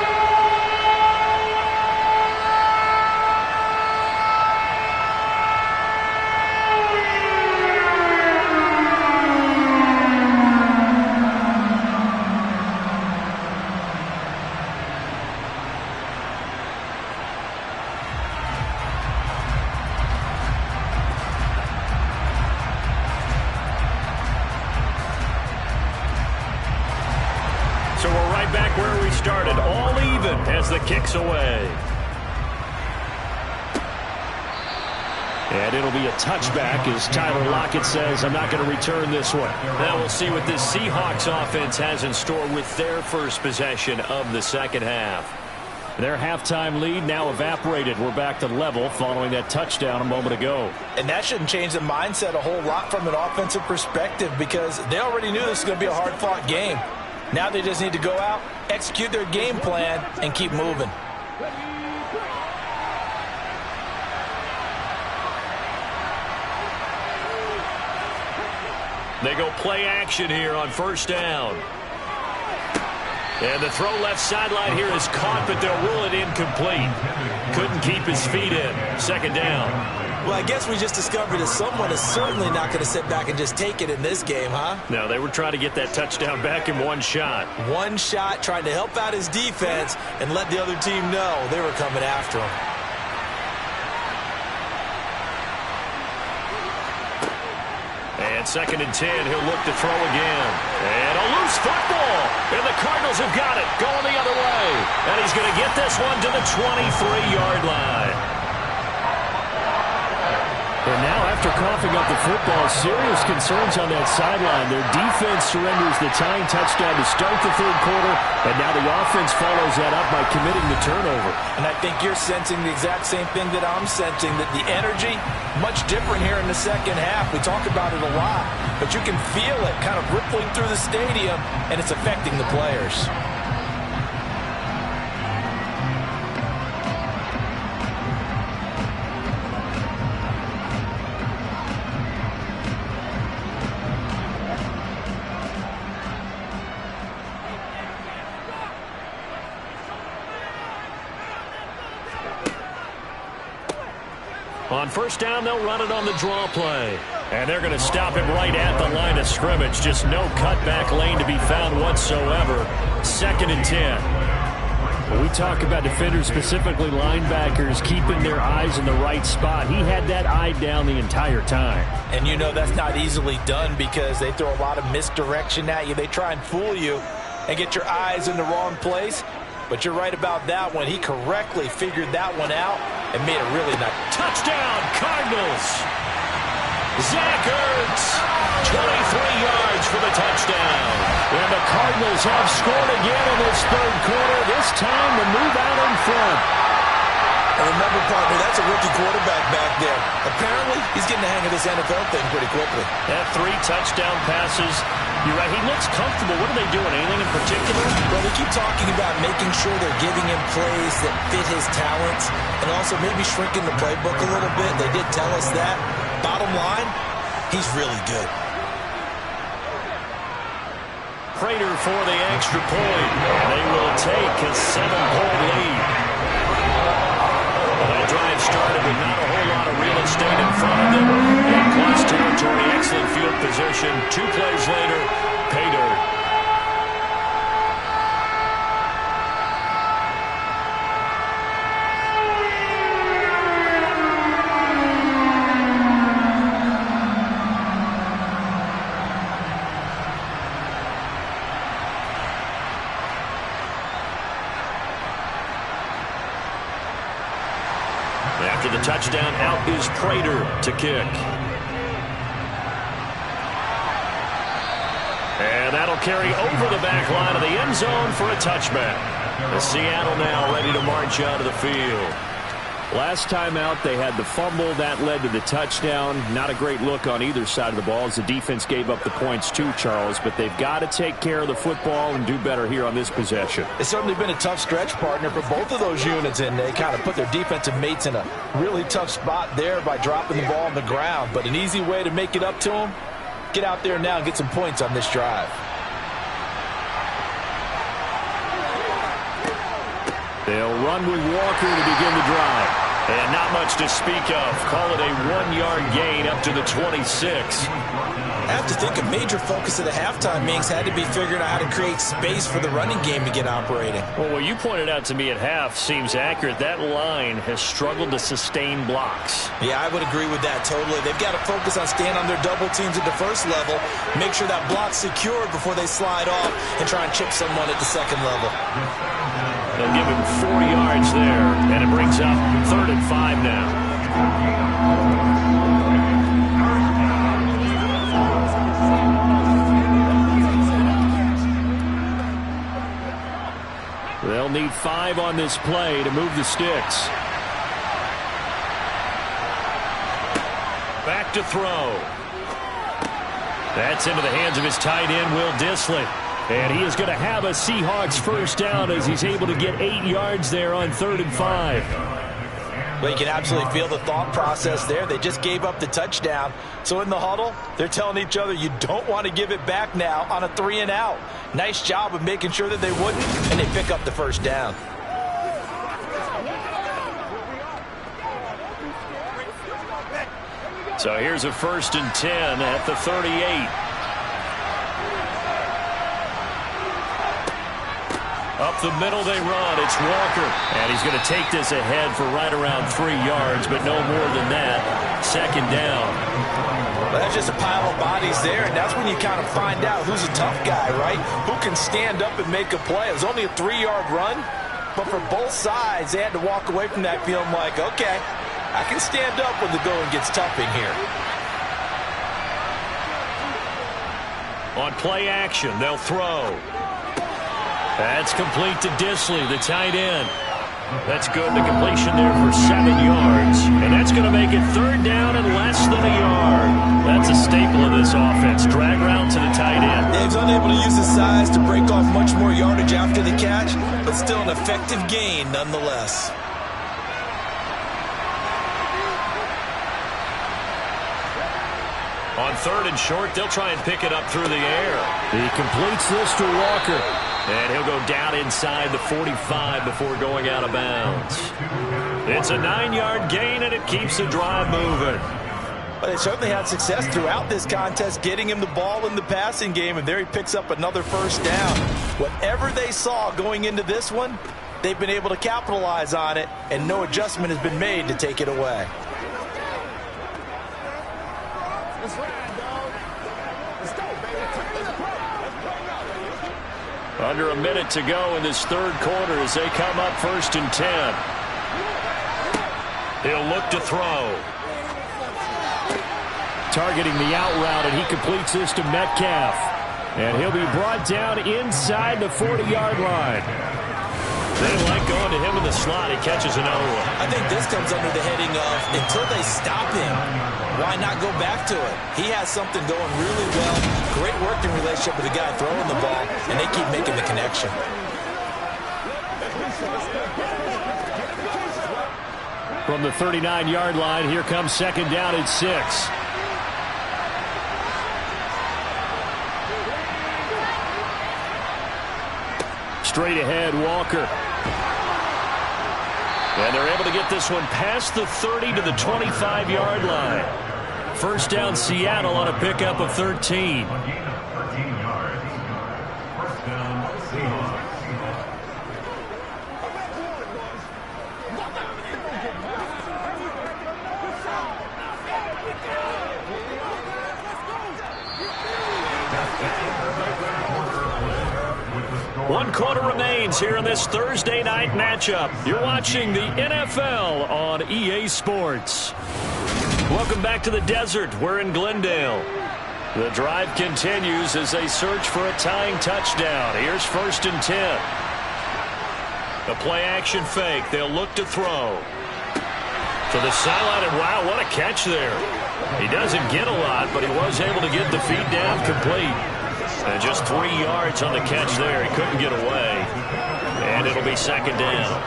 So we're right back where we started, all even as the kick's away. And it'll be a touchback as Tyler Lockett says, I'm not going to return this one. Now we'll see what this Seahawks offense has in store with their first possession of the second half. Their halftime lead now evaporated. We're back to level following that touchdown a moment ago. And that shouldn't change the mindset a whole lot from an offensive perspective because they already knew this was going to be a hard-fought game. Now they just need to go out, execute their game plan, and keep moving. They go play action here on first down. And the throw left sideline here is caught, but they'll rule it incomplete. Couldn't keep his feet in. Second down. Well, I guess we just discovered that someone is certainly not going to sit back and just take it in this game, huh? No, they were trying to get that touchdown back in one shot. One shot, trying to help out his defense and let the other team know they were coming after him. And second and 10, he'll look to throw again. And a loose football. And the Cardinals have got it, going the other way. And he's going to get this one to the 23-yard line. And now, after coughing up the football, serious concerns on that sideline. Their defense surrenders the tying touchdown to start the third quarter, and now the offense follows that up by committing the turnover. And I think you're sensing the exact same thing that I'm sensing, that the energy, much different here in the second half. We talk about it a lot, but you can feel it kind of rippling through the stadium, and it's affecting the players. On first down, they'll run it on the draw play. And they're going to stop it right at the line of scrimmage. Just no cutback lane to be found whatsoever. Second and 10. When we talk about defenders, specifically linebackers, keeping their eyes in the right spot. He had that eye down the entire time. And you know that's not easily done because they throw a lot of misdirection at you. They try and fool you and get your eyes in the wrong place. But you're right about that one. He correctly figured that one out and made it really nice. Touchdown, Cardinals! Zach Ertz, 23 yards for the touchdown. And the Cardinals have scored again in this third quarter. This time to move out in front. And remember, partner, that's a rookie quarterback back there. Apparently, he's getting the hang of this NFL thing pretty quickly. That 3 touchdown passes. You're right, he looks comfortable. What are they doing? Anything in particular? Well, they keep talking about making sure they're giving him plays that fit his talents and also maybe shrinking the playbook a little bit. They did tell us that. Bottom line, he's really good. Prater for the extra point. And they will take a 7-point lead. That drive started with not a whole lot of real estate in front of them. In plus territory, excellent field position. 2 plays later, pay dirt. After the touchdown, out is Prater to kick. And that'll carry over the back line of the end zone for a touchback. And Seattle now ready to march out of the field. Last time out, they had the fumble. That led to the touchdown. Not a great look on either side of the ball as the defense gave up the points too, Charles. But they've got to take care of the football and do better here on this possession. It's certainly been a tough stretch, partner, for both of those units, and they kind of put their defensive mates in a really tough spot there by dropping the ball on the ground. But an easy way to make it up to them, get out there now and get some points on this drive. They'll run with Walker to begin the drive. And not much to speak of. Call it a 1-yard gain up to the 26. I have to think a major focus of the halftime meetings had to be figuring out how to create space for the running game to get operating. Well, what you pointed out to me at half seems accurate. That line has struggled to sustain blocks. Yeah, I would agree with that totally. They've got to focus on staying on their double teams at the first level, make sure that block's secured before they slide off and try and chip someone at the second level. They'll give him 4 yards there, and it brings up 3rd and 5 now. They'll need 5 on this play to move the sticks. Back to throw. That's into the hands of his tight end, Will Dissly. And he is going to have a Seahawks first down as he's able to get 8 yards there on 3rd and 5. Well, you can absolutely feel the thought process there. They just gave up the touchdown. So in the huddle, they're telling each other, you don't want to give it back now on a 3-and-out. Nice job of making sure that they wouldn't, and they pick up the first down. So here's a 1st and 10 at the 38. Up the middle they run. It's Walker. And he's going to take this ahead for right around 3 yards, but no more than that. 2nd down. Well, that's just a pile of bodies there, and that's when you kind of find out who's a tough guy, right? Who can stand up and make a play. It was only a 3-yard run, but for both sides, they had to walk away from that feeling like, okay, I can stand up when the going gets tough in here. On play action, they'll throw. That's complete to Dissly, the tight end. That's good. The completion there for 7 yards. And that's going to make it 3rd down and less than a yard. That's a staple of this offense. Drag route to the tight end. Yeah, he's unable to use his size to break off much more yardage after the catch, but still an effective gain nonetheless. On 3rd and short, they'll try and pick it up through the air. He completes this to Walker. And he'll go down inside the 45 before going out of bounds. It's a 9-yard gain, and it keeps the drive moving. But they certainly had success throughout this contest, getting him the ball in the passing game, and there he picks up another first down. Whatever they saw going into this one, they've been able to capitalize on it, and no adjustment has been made to take it away. Under a minute to go in this 3rd quarter as they come up 1st and 10. He'll look to throw. Targeting the out route, and he completes this to Metcalf. And he'll be brought down inside the 40-yard line. They like going to him in the slot. He catches another one. I think this comes under the heading of until they stop him, why not go back to it? He has something going really well. Great working relationship with the guy throwing the ball, and they keep making the connection. From the 39-yard line, here comes 2nd down at 6. Straight ahead, Walker. And they're able to get this one past the 30 to the 25-yard line. 1st down, Seattle on a pickup of 13. One quarter remains here in this Thursday night matchup. You're watching the NFL on EA Sports. Welcome back to the desert. We're in Glendale. The drive continues as they search for a tying touchdown. Here's 1st and 10. A play-action fake. They'll look to throw. To the sideline, and wow, what a catch there. He doesn't get a lot, but he was able to get the feet down complete. And just 3 yards on the catch there. He couldn't get away. And it'll be 2nd down.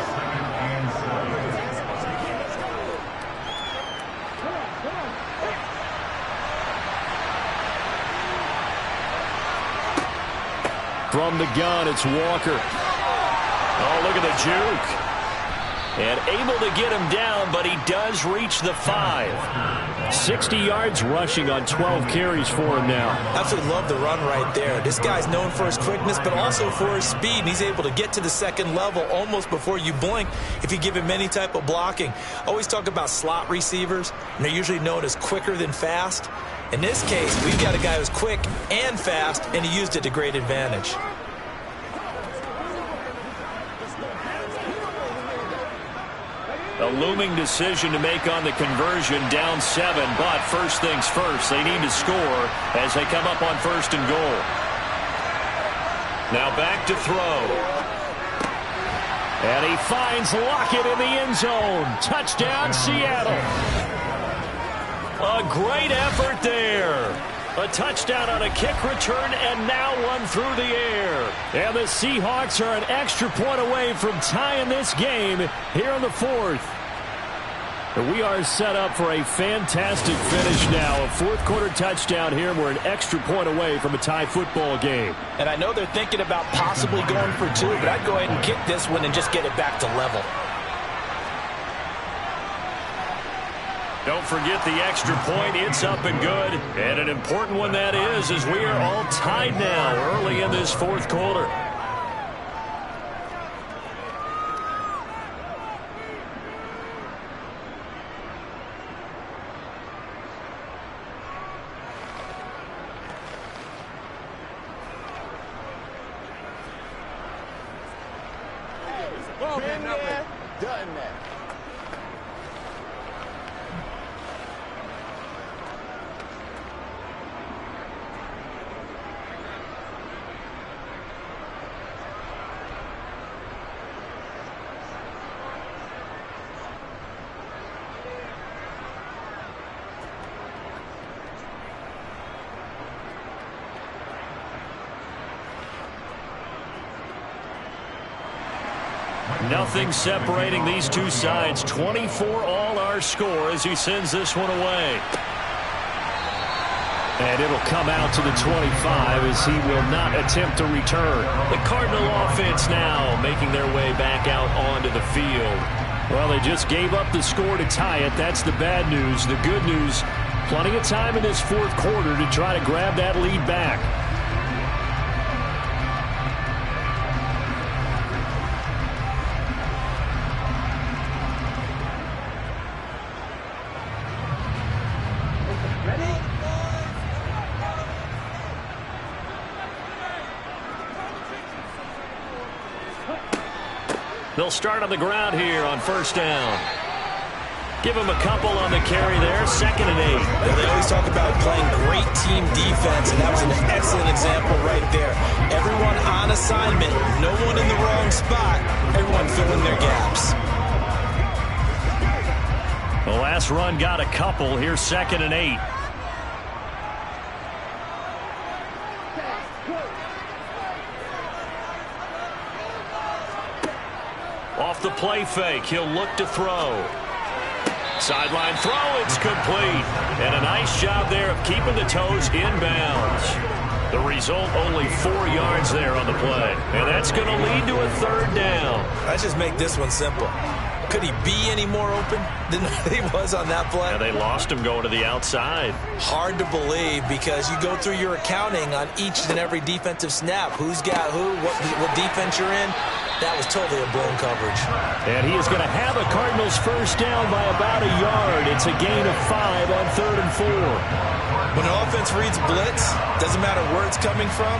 From the gun, it's Walker. Oh, look at the juke. And able to get him down, but he does reach the 5. 60 yards rushing on 12 carries for him now. Absolutely love the run right there. This guy's known for his quickness, but also for his speed. And he's able to get to the 2nd level almost before you blink if you give him any type of blocking. Always talk about slot receivers, and they're usually known as quicker than fast. In this case, we've got a guy who's quick and fast, and he used it to great advantage. A looming decision to make on the conversion, down 7, but first things first, they need to score as they come up on 1st and goal. Now back to throw. And he finds Lockett in the end zone. Touchdown, Seattle. A great effort there. A touchdown on a kick return, and now one through the air. And the Seahawks are an extra point away from tying this game here in the 4th. We are set up for a fantastic finish now. A 4th quarter touchdown here, and we're an extra point away from a tie football game. And I know they're thinking about possibly going for 2, but I'd go ahead and kick this one and just get it back to level. Don't forget the extra point. It's up and good. And an important one that is, as we are all tied now early in this 4th quarter. Been there, done that. Nothing separating these two sides. 24 all our score as he sends this one away. And it'll come out to the 25 as he will not attempt to return. The Cardinal offense now making their way back out onto the field. Well, they just gave up the score to tie it. That's the bad news. The good news, plenty of time in this 4th quarter to try to grab that lead back. They'll start on the ground here on 1st down. Give him a couple on the carry there. 2nd and 8. Well, they always talk about playing great team defense, and that was an excellent example right there. Everyone on assignment, no one in the wrong spot, everyone filling their gaps. The last run got a couple. Here's 2nd and 8. Off the play fake, he'll look to throw. Sideline throw, it's complete. And a nice job there of keeping the toes inbounds. The result, only 4 yards there on the play. And that's going to lead to a 3rd down. Let's just make this one simple. Could he be any more open than he was on that play? And they lost him going to the outside. Hard to believe because you go through your accounting on each and every defensive snap. Who's got who, what defense you're in. That was totally a blown coverage. And he is going to have a Cardinals 1st down by about a yard. It's a gain of 5 on 3rd and 4. When an offense reads blitz, doesn't matter where it's coming from,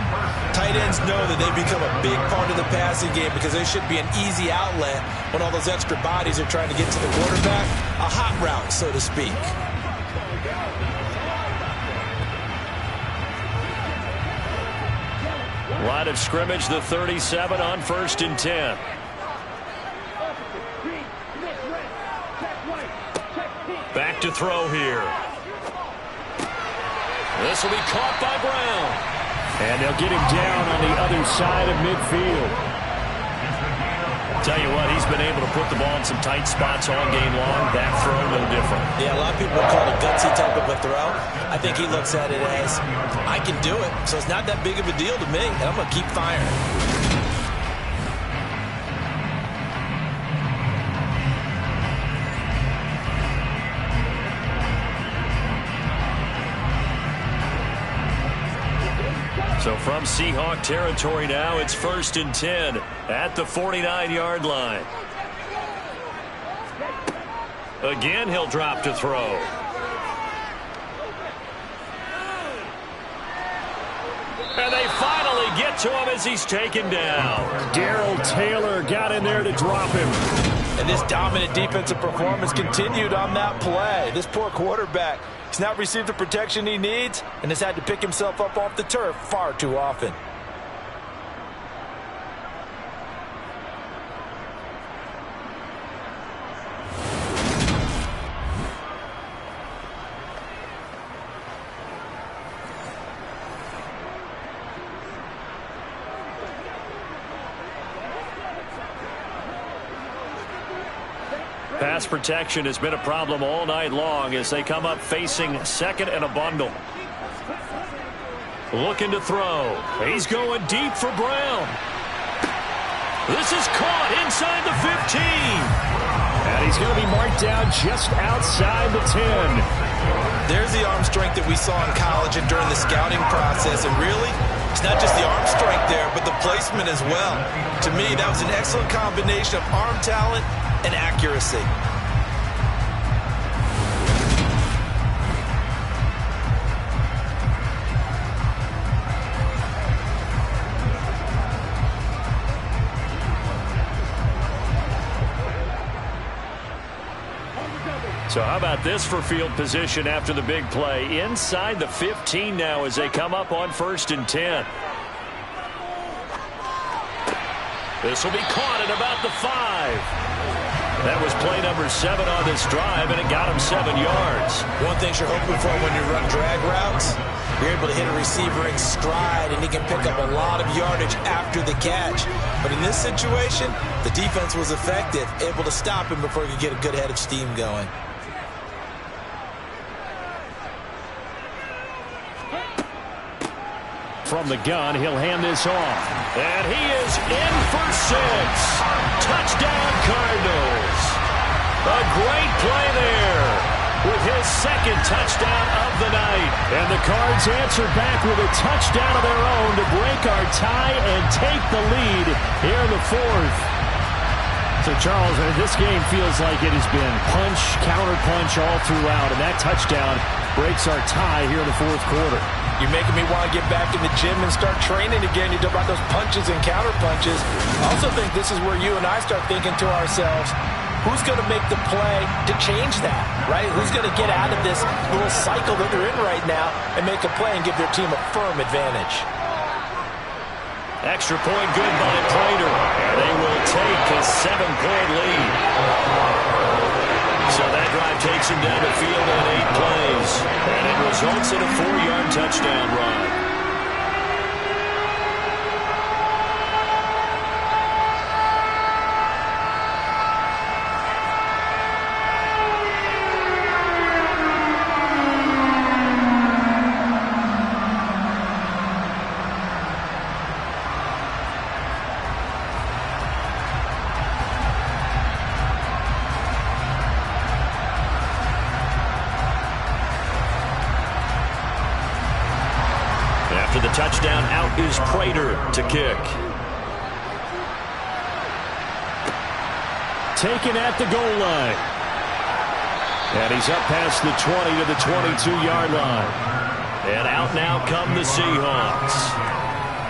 tight ends know that they become a big part of the passing game because there should be an easy outlet when all those extra bodies are trying to get to the quarterback. A hot route, so to speak. Line of scrimmage, the 37 on 1st and 10. Back to throw here. This will be caught by Brown. And they'll get him down on the other side of midfield. Tell you what, he's been able to put the ball in some tight spots all game long. That throw, no different. Yeah, a lot of people would call it a gutsy type of a throw. I think he looks at it as, I can do it, so it's not that big of a deal to me, and I'm going to keep firing. So from Seahawk territory now, it's 1st and 10 at the 49-yard line. Again, he'll drop to throw. And they finally get to him as he's taken down. Darrell Taylor got in there to drop him. And this dominant defensive performance continued on that play. This poor quarterback, he's not received the protection he needs and has had to pick himself up off the turf far too often. Pass protection has been a problem all night long as they come up facing 2nd and a bundle. Looking to throw. He's going deep for Brown. This is caught inside the 15. And he's going to be marked down just outside the 10. There's the arm strength that we saw in college and during the scouting process. And really, it's not just the arm strength there, but the placement as well. To me, that was an excellent combination of arm talent and accuracy. So how about this for field position after the big play? Inside the 15 now as they come up on 1st and 10. This will be caught at about the 5. That was play number 7 on this drive, and it got him 7 yards. One thing you're hoping for when you run drag routes, you're able to hit a receiver in stride, and he can pick up a lot of yardage after the catch. But in this situation, the defense was effective, able to stop him before he could get a good head of steam going. From the gun, he'll hand this off. And he is in for 6. Touchdown, Cardinals. A great play there with his 2nd touchdown of the night. And the Cards answer back with a touchdown of their own to break our tie and take the lead here in the 4th. So, Charles, this game feels like it has been punch, counter-punch all throughout, and that touchdown breaks our tie here in the 4th quarter. You're making me want to get back in the gym and start training again. You talk about those punches and counter punches. I also think this is where you and I start thinking to ourselves, who's going to make the play to change that, right? Who's going to get out of this little cycle that they're in right now and make a play and give their team a firm advantage? Extra point good by Prater. And they will take a 7-point lead. So that drive takes him down the field on 8 plays. And it results in a 4-yard touchdown run. After the touchdown, out is Prater to kick. Taken at the goal line. And he's up past the 20 to the 22-yard line. And out now come the Seahawks.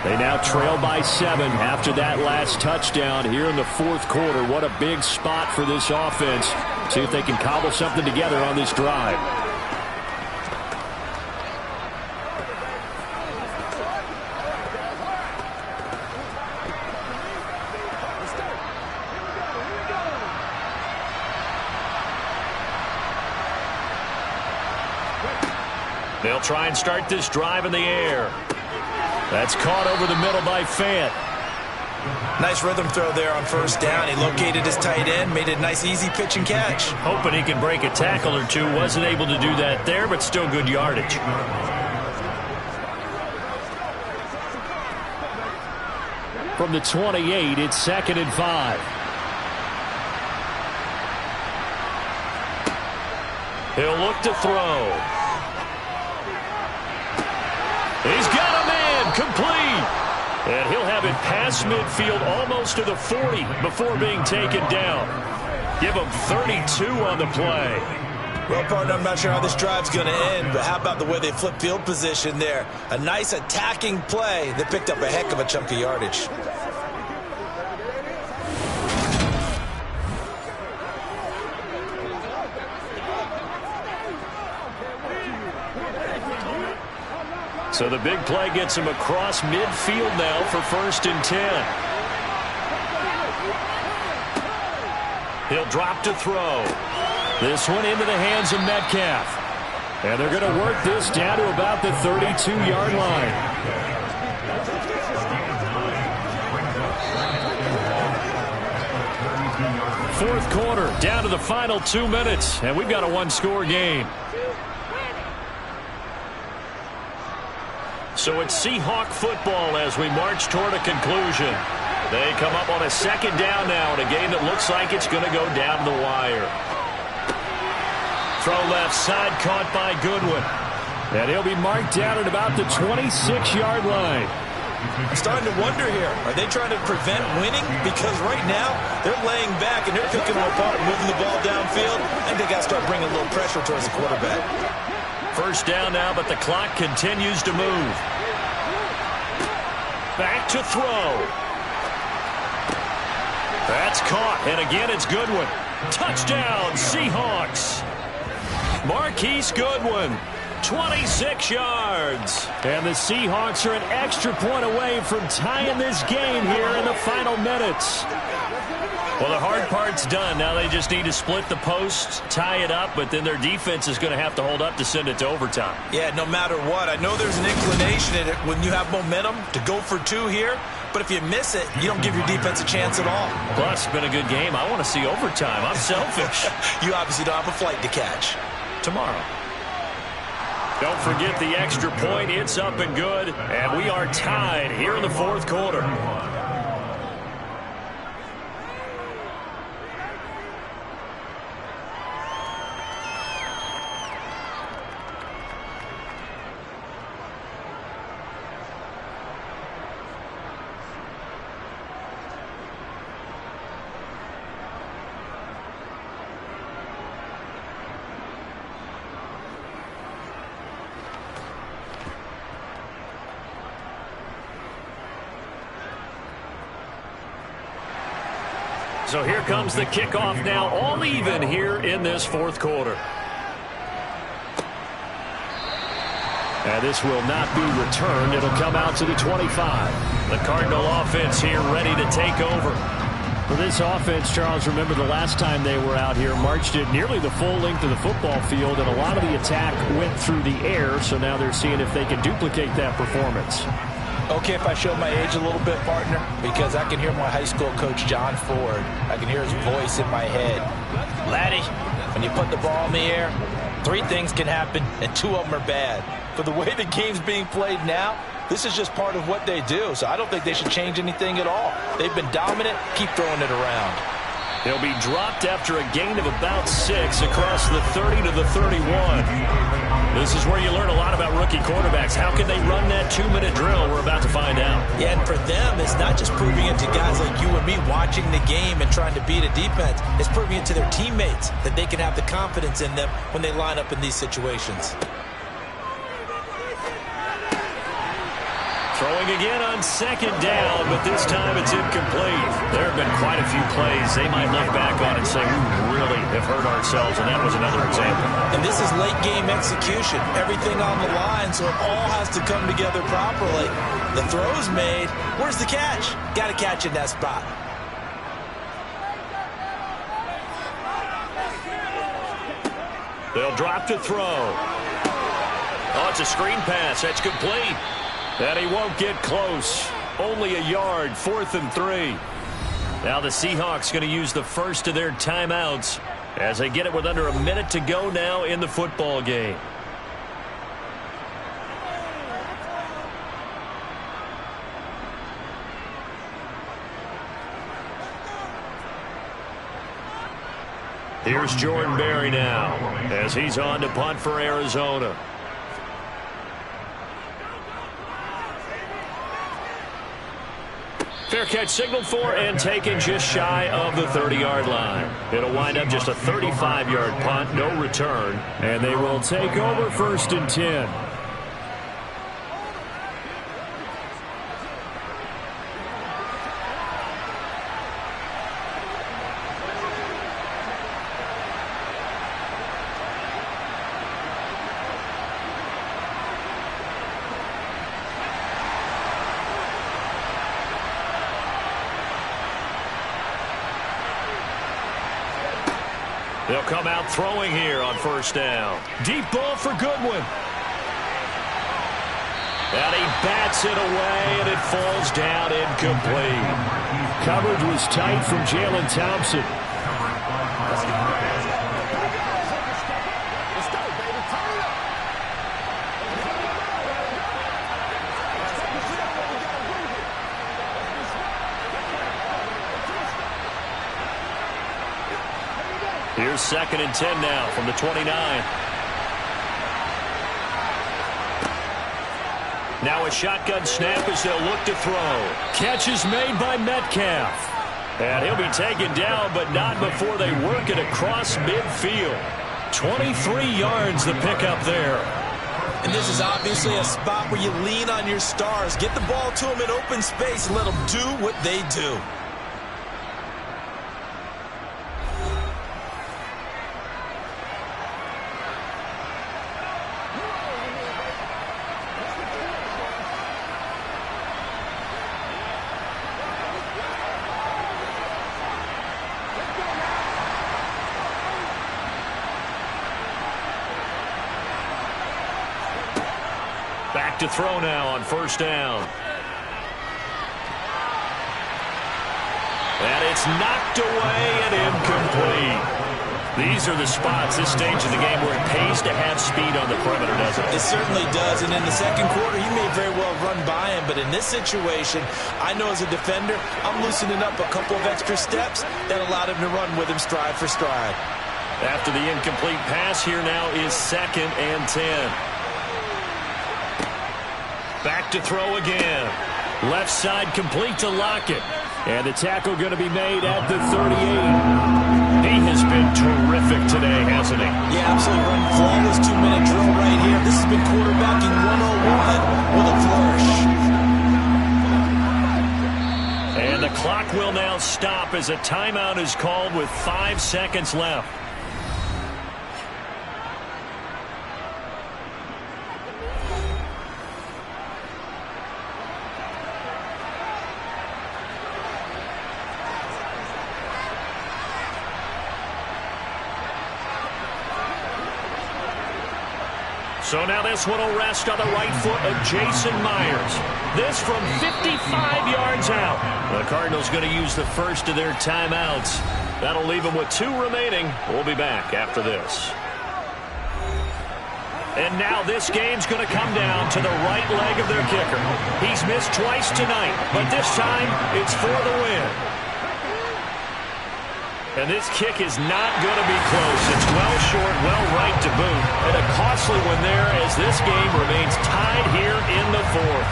They now trail by 7 after that last touchdown here in the 4th quarter. What a big spot for this offense. See if they can cobble something together on this drive. They'll try and start this drive in the air. That's caught over the middle by Fant. Nice rhythm throw there on first down. He located his tight end, made it a nice easy pitch and catch. Hoping he can break a tackle or two. Wasn't able to do that there, but still good yardage. From the 28, it's 2nd and 5. He'll look to throw. He's got a man, complete. And he'll have it past midfield almost to the 40 before being taken down. Give him 32 on the play. Well, partner, I'm not sure how this drive's going to end, but how about the way they flip field position there? A nice attacking play that picked up a heck of a chunk of yardage. So the big play gets him across midfield now for 1st and 10. He'll drop to throw. This one into the hands of Metcalf. And they're going to work this down to about the 32-yard line. Fourth quarter, down to the final 2 minutes, and we've got a one-score game. So it's Seahawk football as we march toward a conclusion. They come up on a 2nd down now in a game that looks like it's going to go down the wire. Throw left side caught by Goodwin. And he'll be marked down at about the 26-yard line. I'm starting to wonder here. Are they trying to prevent winning? Because right now, they're laying back and they're picking them apart, moving the ball downfield. I think they got to start bringing a little pressure towards the quarterback. First down now, but the clock continues to move. Back to throw. That's caught, and again it's Goodwin. Touchdown, Seahawks. Marquise Goodwin, 26 yards. And the Seahawks are an extra point away from tying this game here in the final minutes. Well, the hard part's done. Now they just need to split the post, tie it up, but then their defense is going to have to hold up to send it to overtime. Yeah, no matter what. I know there's an inclination in it when you have momentum to go for 2 here, but if you miss it, you don't give your defense a chance at all. Plus, it's been a good game. I want to see overtime. I'm selfish. You obviously don't have a flight to catch. Tomorrow. Don't forget the extra point. It's up and good, and we are tied here in the fourth quarter. So here comes the kickoff now, all even here in this fourth quarter. And this will not be returned. It'll come out to the 25. The Cardinal offense here ready to take over. For this offense, Charles, remember the last time they were out here, marched it nearly the full length of the football field, and a lot of the attack went through the air, so now they're seeing if they can duplicate that performance. Okay, if I show my age a little bit, partner, because I can hear my high school coach, John Ford. I can hear his voice in my head. Laddie, when you put the ball in the air, 3 things can happen, and 2 of them are bad. For the way the game's being played now, this is just part of what they do, so I don't think they should change anything at all. They've been dominant. Keep throwing it around. He'll be dropped after a gain of about 6 across the 30 to the 31. This is where you learn a lot about rookie quarterbacks. How can they run that 2-minute drill? We're about to find out. Yeah, and for them, it's not just proving it to guys like you and me watching the game and trying to beat a defense. It's proving it to their teammates that they can have the confidence in them when they line up in these situations. Throwing again on 2nd down, but this time it's incomplete. There have been quite a few plays they might look back on and say, we really have hurt ourselves, and that was another example. And this is late game execution. Everything on the line, so it all has to come together properly. The throw's made. Where's the catch? Got to catch in that spot. They'll drop to throw. Oh, it's a screen pass. That's complete. And he won't get close. Only a yard, 4th and 3. Now the Seahawks going to use the first of their timeouts as they get it with under a minute to go now in the football game. Here's Jordan Berry now as he's on to punt for Arizona. Fair catch signaled for and taken just shy of the 30-yard line. It'll wind up just a 35-yard punt, no return, and they will take over 1st and 10. They'll come out throwing here on 1st down. Deep ball for Goodwin. And he bats it away, and it falls down incomplete. Coverage was tight from Jalen Thompson. Here's 2nd and 10 now from the 29. Now a shotgun snap as they'll look to throw. Catch is made by Metcalf. And he'll be taken down, but not before they work it across midfield. 23 yards the pickup there. And this is obviously a spot where you lean on your stars. Get the ball to them in open space and let them do what they do. Back to throw now on 1st down. And it's knocked away and incomplete. These are the spots, this stage of the game, where it pays to have speed on the perimeter, doesn't it? It certainly does, and in the 2nd quarter, he may very well run by him, but in this situation, I know as a defender, I'm loosening up a couple of extra steps that allowed him to run with him stride for stride. After the incomplete pass, here now is 2nd and 10. Back to throw again. Left side complete to Lockett. And the tackle going to be made at the 38. He has been terrific today, hasn't he? Yeah, absolutely. Running flawless 2-minute drill right here. This has been quarterbacking 101 with a flourish. And the clock will now stop as a timeout is called with 5 seconds left. So now this one will rest on the right foot of Jason Myers. This from 55 yards out. The Cardinals going to use the first of their timeouts. That'll leave them with 2 remaining. We'll be back after this. And now this game's going to come down to the right leg of their kicker. He's missed twice tonight, but this time it's for the win. And this kick is not going to be close. It's well short, well right to boot. And a costly one there as this game remains tied here in the 4th.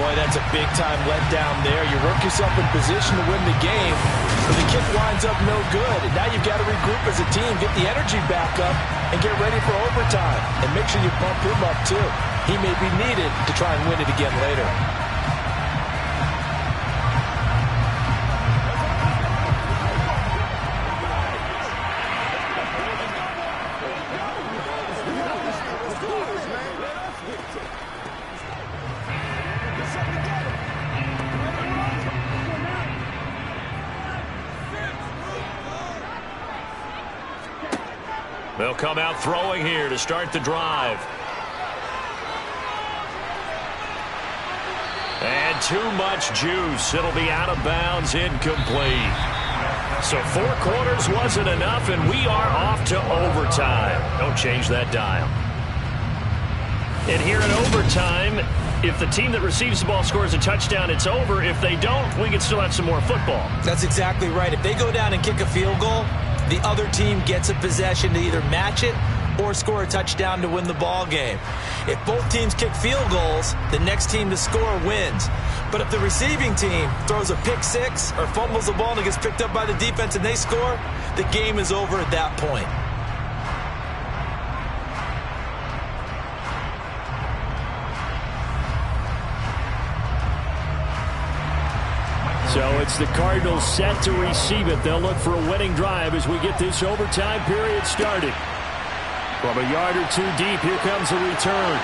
Boy, that's a big-time letdown there. You work yourself in position to win the game, but the kick winds up no good. And now you've got to regroup as a team, get the energy back up, and get ready for overtime. And make sure you bump him up, too. He may be needed to try and win it again later. They'll come out throwing here to start the drive. too much juice. It'll be out of bounds, incomplete. So 4 quarters wasn't enough, and we are off to overtime. Don't change that dial. And here in overtime, if the team that receives the ball scores a touchdown, it's over. If they don't, we can still have some more football. That's exactly right. If they go down and kick a field goal, the other team gets a possession to either match it or score a touchdown to win the ball game. If both teams kick field goals, the next team to score wins. But if the receiving team throws a pick six or fumbles the ball and it gets picked up by the defense and they score, the game is over at that point. So it's the Cardinals set to receive it. They'll look for a winning drive as we get this overtime period started. From a yard or two deep, here comes the return.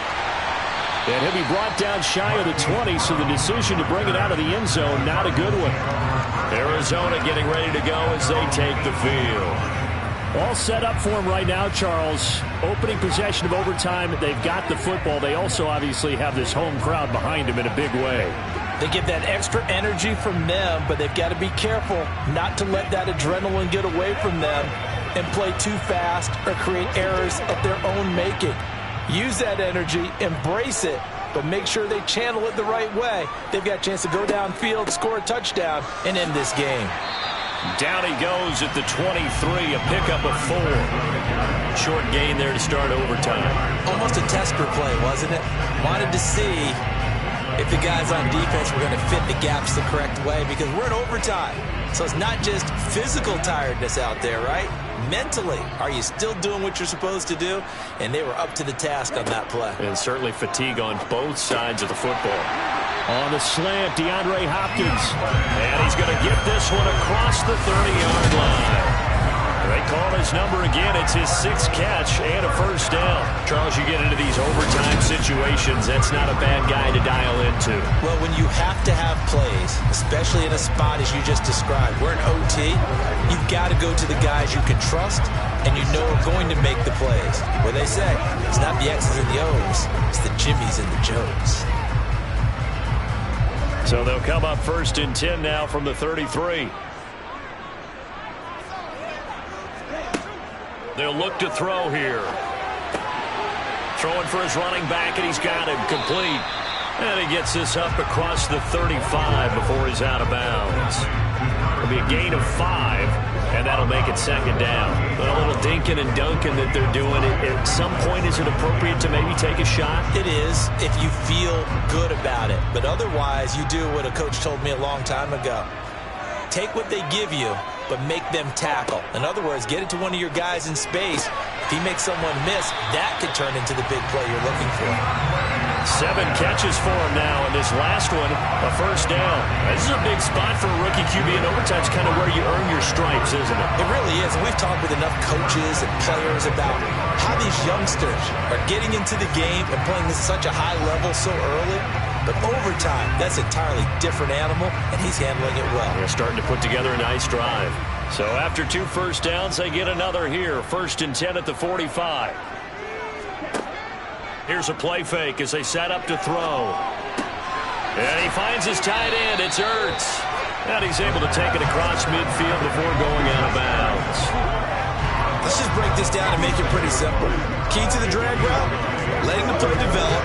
And he'll be brought down shy of the 20, so the decision to bring it out of the end zone, not a good one. Arizona getting ready to go as they take the field. All set up for him right now, Charles. Opening possession of overtime, they've got the football. They also obviously have this home crowd behind them in a big way. They get that extra energy from them, but they've got to be careful not to let that adrenaline get away from them and play too fast or create errors of their own making. Use that energy, embrace it, but make sure they channel it the right way. They've got a chance to go downfield, score a touchdown, and end this game. Down he goes at the 23, a pickup of 4. Short gain there to start overtime. Almost a tester play, wasn't it? Wanted to see if the guys on defense were going to fit the gaps the correct way, because we're in overtime. So it's not just physical tiredness out there, right? Mentally, are you still doing what you're supposed to do? And they were up to the task on that play. And certainly fatigue on both sides of the football. On the slant, DeAndre Hopkins. And he's going to get this one across the 30-yard line. They call his number again. It's his 6th catch and a first down. Charles, you get into these overtime situations, that's not a bad guy to dial into. Well, when you have to have plays, especially in a spot as you just described, we're in OT, you've got to go to the guys you can trust and you know are going to make the plays. What they say, it's not the X's and the O's, it's the Jimmys and the Joes. So they'll come up 1st and 10 now from the 33. They'll look to throw here. Throwing for his running back, and he's got him complete. And he gets this up across the 35 before he's out of bounds. It'll be a gain of 5, and that'll make it 2nd down. A little dinking and dunking that they're doing. At some point, is it appropriate to maybe take a shot? It is, if you feel good about it. But otherwise, you do what a coach told me a long time ago. Take what they give you, but make them tackle. In other words, get it to one of your guys in space. If he makes someone miss, that could turn into the big play you're looking for. 7 catches for him now, and this last one, a first down. This is a big spot for a rookie QB in overtime. It's kind of where you earn your stripes, isn't it? It really is, and we've talked with enough coaches and players about how these youngsters are getting into the game and playing at such a high level so early. But overtime, that's an entirely different animal, and he's handling it well. They're starting to put together a nice drive. So after 2 first downs, they get another here. 1st and 10 at the 45. Here's a play fake as they set up to throw. And he finds his tight end. It's Ertz. And he's able to take it across midfield before going out of bounds. Let's just break this down and make it pretty simple. Key to the drag route, letting the play develop,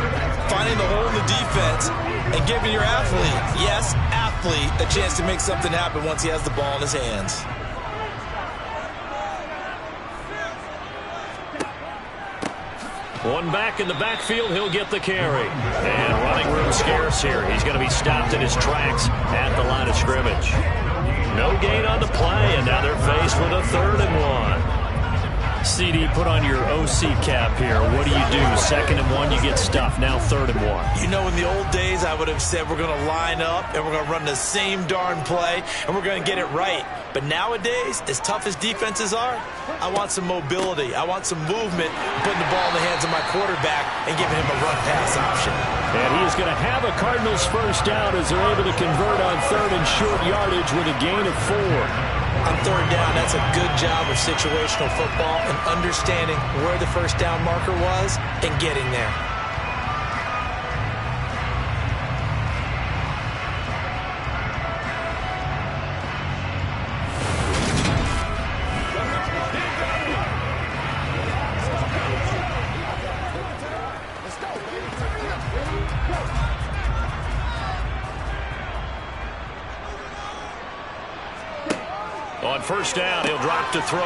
finding the hole in the defense, and giving your athlete, yes, athlete, a chance to make something happen once he has the ball in his hands. One back in the backfield, he'll get the carry. And running room scarce here. He's going to be stopped in his tracks at the line of scrimmage. No gain on the play, and now they're faced with a 3rd and 1. CD, put on your OC cap here. What do you do? 2nd and 1, you get stuffed. Now 3rd and 1. You know, in the old days, I would have said we're going to line up and we're going to run the same darn play and we're going to get it right. But nowadays, as tough as defenses are, I want some mobility. I want some movement, putting the ball in the hands of my quarterback and giving him a run-pass option. And he is going to have a Cardinals first down as they're able to convert on 3rd and short yardage with a gain of 4. On 3rd down, that's a good job of situational football and understanding where the first down marker was and getting there. On first down, he'll drop to throw.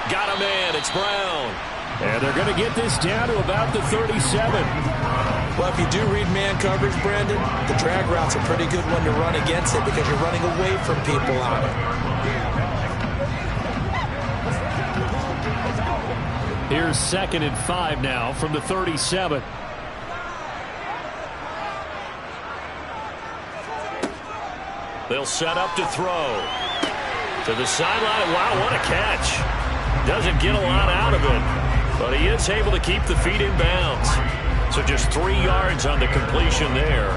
Got a man. It's Brown. And they're going to get this down to about the 37. Well, if you do read man coverage, Brandon, the drag route's a pretty good one to run against it because you're running away from people on it. Here's 2nd and 5 now from the 37. They'll set up to throw. To the sideline. Wow, what a catch. Doesn't get a lot out of it, but he is able to keep the feet in bounds. So just 3 yards on the completion there.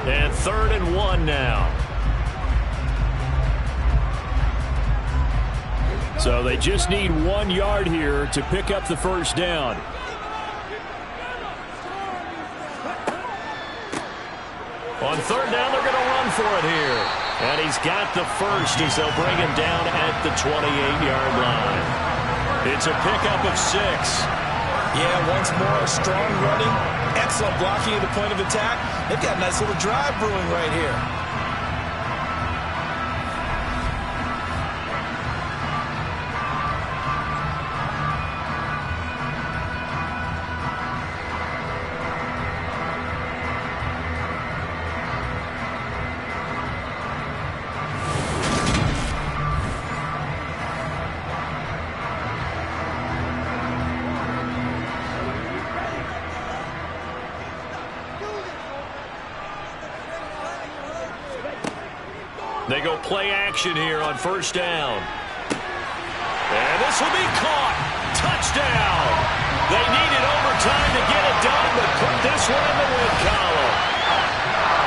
And 3rd and 1 now. So they just need 1 yard here to pick up the first down. On 3rd down, they're going to run for it here. And he's got the first as they'll bring him down at the 28-yard line. It's a pickup of 6. Yeah, once more, strong running, excellent blocking at the point of attack. They've got a nice little drive brewing right here. They go play action here on first down. And this will be caught. Touchdown. They needed overtime to get it done, but put this one in the win column.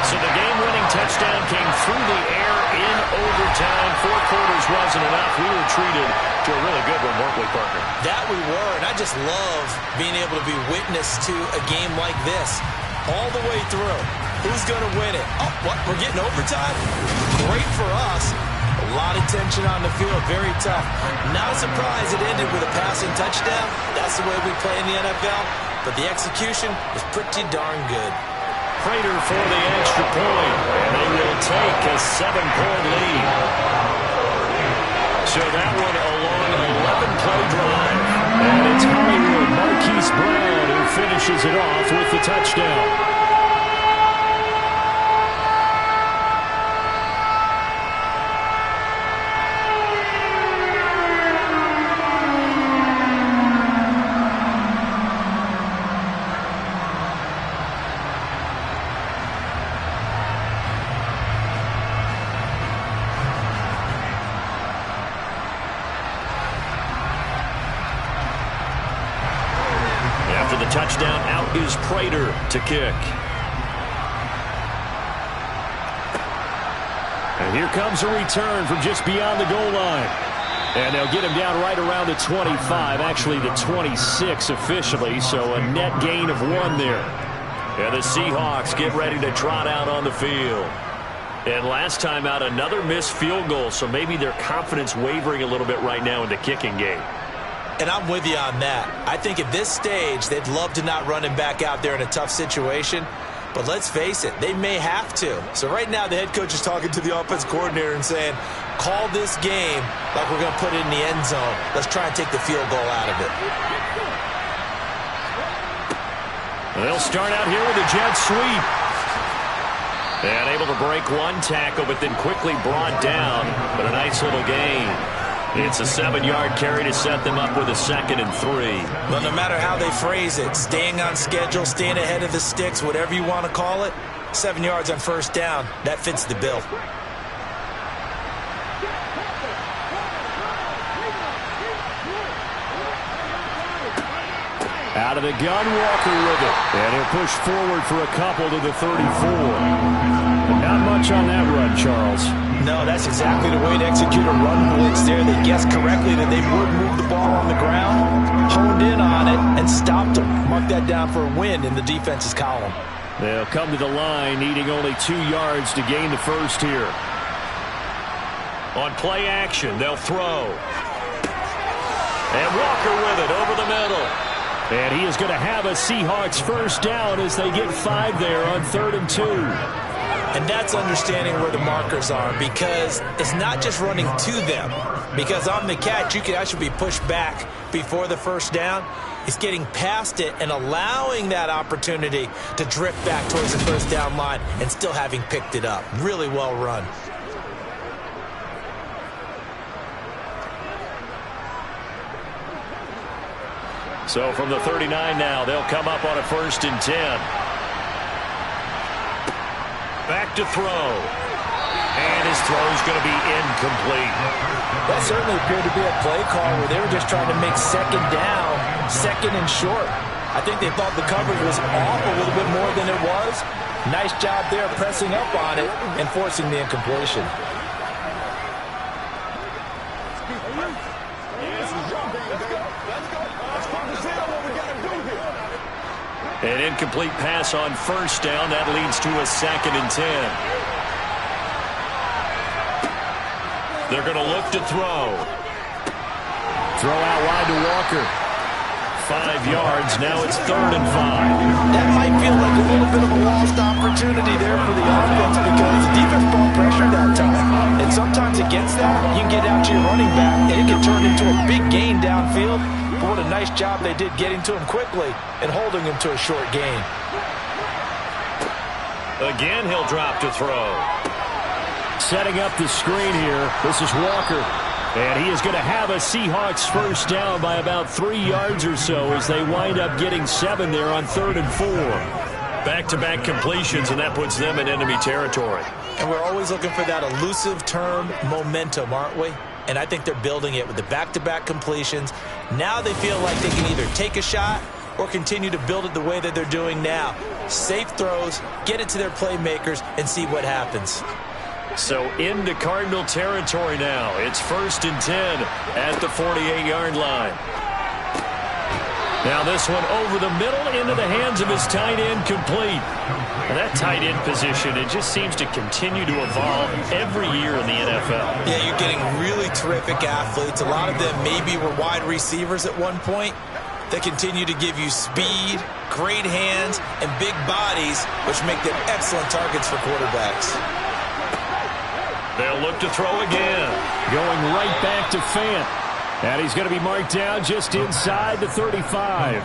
So the game-winning touchdown came through the air in overtime. 4 quarters wasn't enough. We were treated to a really good one, weren't we, partner? That we were, and I just love being able to be witness to a game like this all the way through. Who's going to win it? Oh, what? We're getting overtime? Great for us. A lot of tension on the field. Very tough. Not a surprise it ended with a passing touchdown. That's the way we play in the NFL. But the execution was pretty darn good. Prater for the extra point. And they will take a 7-point lead. So that one a long 11-play drive. And it's Hollywood Marquise Brown who finishes it off with the touchdown. Touchdown, out is Prater to kick. And here comes a return from just beyond the goal line. And they'll get him down right around the 25, actually the 26 officially, so a net gain of 1 there. And the Seahawks get ready to trot out on the field. And last time out, another missed field goal, so maybe their confidence wavering a little bit right now in the kicking game. And I'm with you on that. I think at this stage, they'd love to not run him back out there in a tough situation. But let's face it, they may have to. So right now, the head coach is talking to the offense coordinator and saying, call this game like we're going to put it in the end zone. Let's try and take the field goal out of it. They'll start out here with a jet sweep. And able to break 1 tackle, but then quickly brought down. But a nice little gain. It's a 7-yard carry to set them up with a 2nd and 3. Well, no matter how they phrase it, staying on schedule, staying ahead of the sticks, whatever you want to call it, 7 yards on first down, that fits the bill. Out of the gun, Walker with it. And he'll push forward for a couple to the 34. But not much on that run, Charles. No, that's exactly the way to execute a run blitz there. They guessed correctly that they would move the ball on the ground, honed in on it, and stopped them. Mark that down for a win in the defense's column. They'll come to the line, needing only 2 yards to gain the first here. On play action, they'll throw. And Walker with it over the middle. And he is going to have a Seahawks first down as they get 5 there on 3rd and 2. And that's understanding where the markers are, because it's not just running to them. Because on the catch, you can actually be pushed back before the first down. It's getting past it and allowing that opportunity to drift back towards the first down line and still having picked it up. Really well run. So from the 39 now, they'll come up on a 1st and 10. Back to throw. And his throw is going to be incomplete. That certainly appeared to be a play call where they were just trying to make second down, second and short. I think they thought the coverage was off a little bit more than it was. Nice job there pressing up on it and forcing the incompletion. An incomplete pass on 1st down. That leads to a 2nd and 10. They're going to look to throw. Throw out wide to Walker. 5 yards. Now it's 3rd and 5. That might feel like a little bit of a lost opportunity there for the offense because the defense brought pressure that time. And sometimes against that, you can get out to your running back and it can turn into a big gain downfield. But what a nice job they did getting to him quickly and holding him to a short gain. Again, he'll drop to throw. Setting up the screen here. This is Walker. And he is going to have a Seahawks 1st down by about 3 yards or so as they wind up getting 7 there on 3rd and 4. Back-to-back completions, and that puts them in enemy territory. And we're always looking for that elusive term, momentum, aren't we? And I think they're building it with the back-to-back completions. Now they feel like they can either take a shot or continue to build it the way that they're doing now. Safe throws, get it to their playmakers, and see what happens. So into Cardinal territory now. It's 1st and 10 at the 48-yard line. Now this one over the middle into the hands of his tight end, complete. And that tight end position, it just seems to continue to evolve every year in the NFL. Yeah, you're getting really terrific athletes. A lot of them maybe were wide receivers at one point. They continue to give you speed, great hands, and big bodies, which make them excellent targets for quarterbacks. They'll look to throw again. Going right back to Fant. And he's going to be marked down just inside the 35.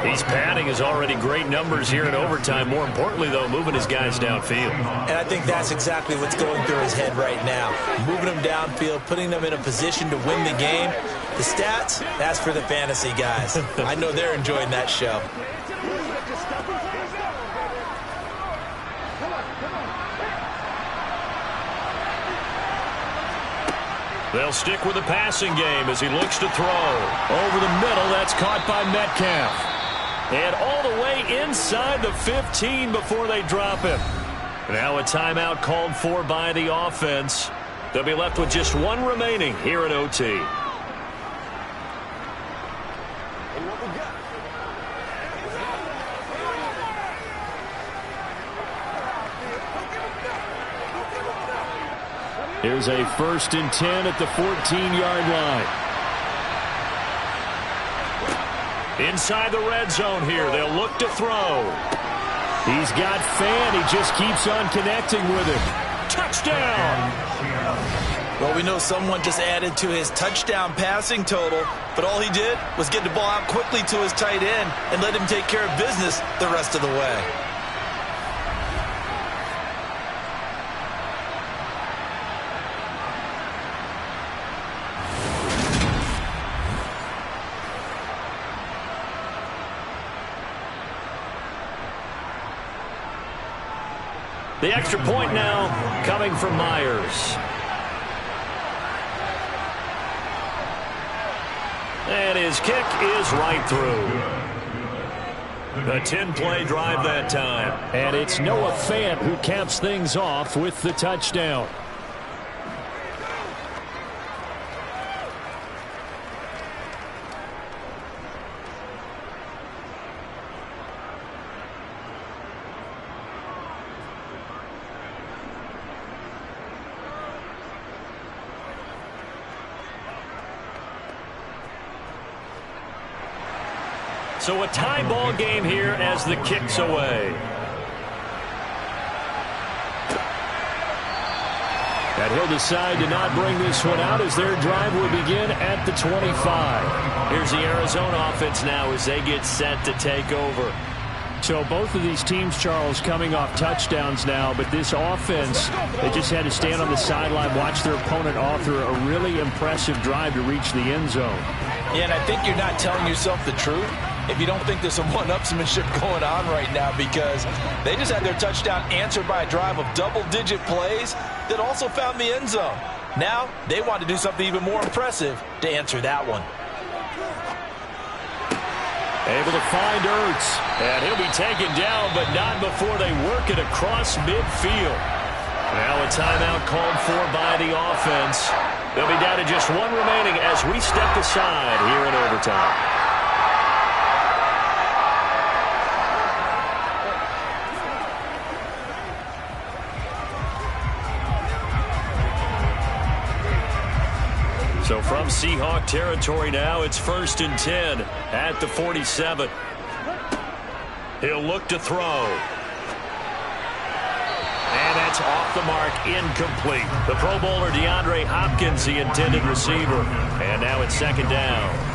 He's padding his already great numbers here in overtime. More importantly, though, moving his guys downfield. And I think that's exactly what's going through his head right now. Moving them downfield, putting them in a position to win the game. The stats, that's for the fantasy guys. I know they're enjoying that show. They'll stick with the passing game as he looks to throw. Over the middle, that's caught by Metcalf. And all the way inside the 15 before they drop him. Now a timeout called for by the offense. They'll be left with just one remaining here at OT. Here's a 1st and 10 at the 14-yard line. Inside the red zone here, they'll look to throw. He's got Fant. He just keeps on connecting with him. Touchdown! Well, we know someone just added to his touchdown passing total, but all he did was get the ball out quickly to his tight end and let him take care of business the rest of the way. The extra point now coming from Myers. And his kick is right through. A 10-play drive that time. And it's Noah Fant who caps things off with the touchdown. So a tie ball game here as the kick's away. And he'll decide to not bring this one out as their drive will begin at the 25. Here's the Arizona offense now as they get set to take over. So both of these teams, Charles, coming off touchdowns now, but this offense, they just had to stand on the sideline, watch their opponent author a really impressive drive to reach the end zone. Yeah, and I think you're not telling yourself the truth if you don't think there's some one-upsmanship going on right now, because they just had their touchdown answered by a drive of double-digit plays that also found the end zone. Now, they want to do something even more impressive to answer that one. Able to find Ertz, and he'll be taken down, but not before they work it across midfield. Now a timeout called for by the offense. They'll be down to just one remaining as we step aside here in overtime. So from Seahawk territory now, it's 1st and 10 at the 47. He'll look to throw. And that's off the mark, incomplete. The Pro Bowler DeAndre Hopkins, the intended receiver. And now it's 2nd down.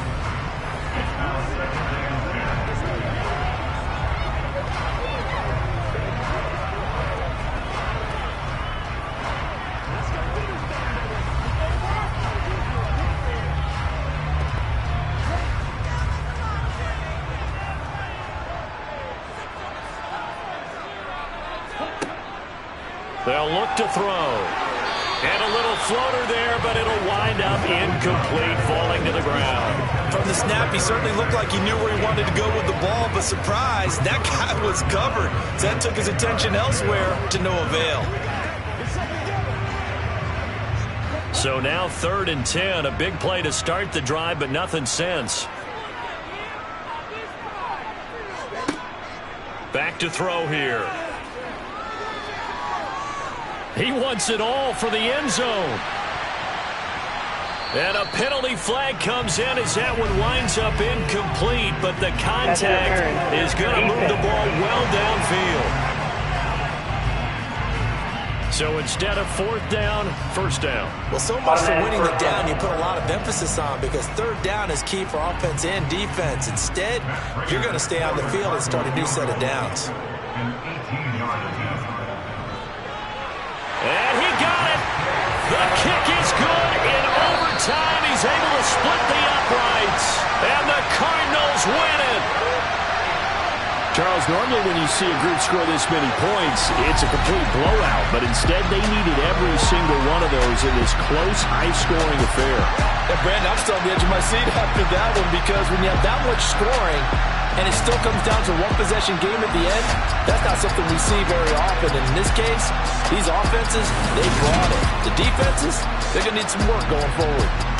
They'll look to throw. And a little floater there, but it'll wind up incomplete, falling to the ground. From the snap, he certainly looked like he knew where he wanted to go with the ball, but surprise, that guy was covered. So that took his attention elsewhere to no avail. So now 3rd and 10, a big play to start the drive, but nothing since. Back to throw here. He wants it all for the end zone. And a penalty flag comes in as that one winds up incomplete, but the contact is going to move the ball well downfield. So instead of 4th down, 1st down. Well, so much for winning the down you put a lot of emphasis on, because 3rd down is key for offense and defense. Instead, you're going to stay on the field and start a new set of downs. And he got it. The kick is good. In overtime, he's able to split the uprights. And the Cardinals win it. Charles, normally when you see a group score this many points, it's a complete blowout. But instead, they needed every single one of those in this close, high-scoring affair. And Brandon, I'm still on the edge of my seat after that one, because when you have that much scoring and it still comes down to a one-possession game at the end, that's not something we see very often. And in this case, these offenses, they brought it. The defenses, they're going to need some work going forward.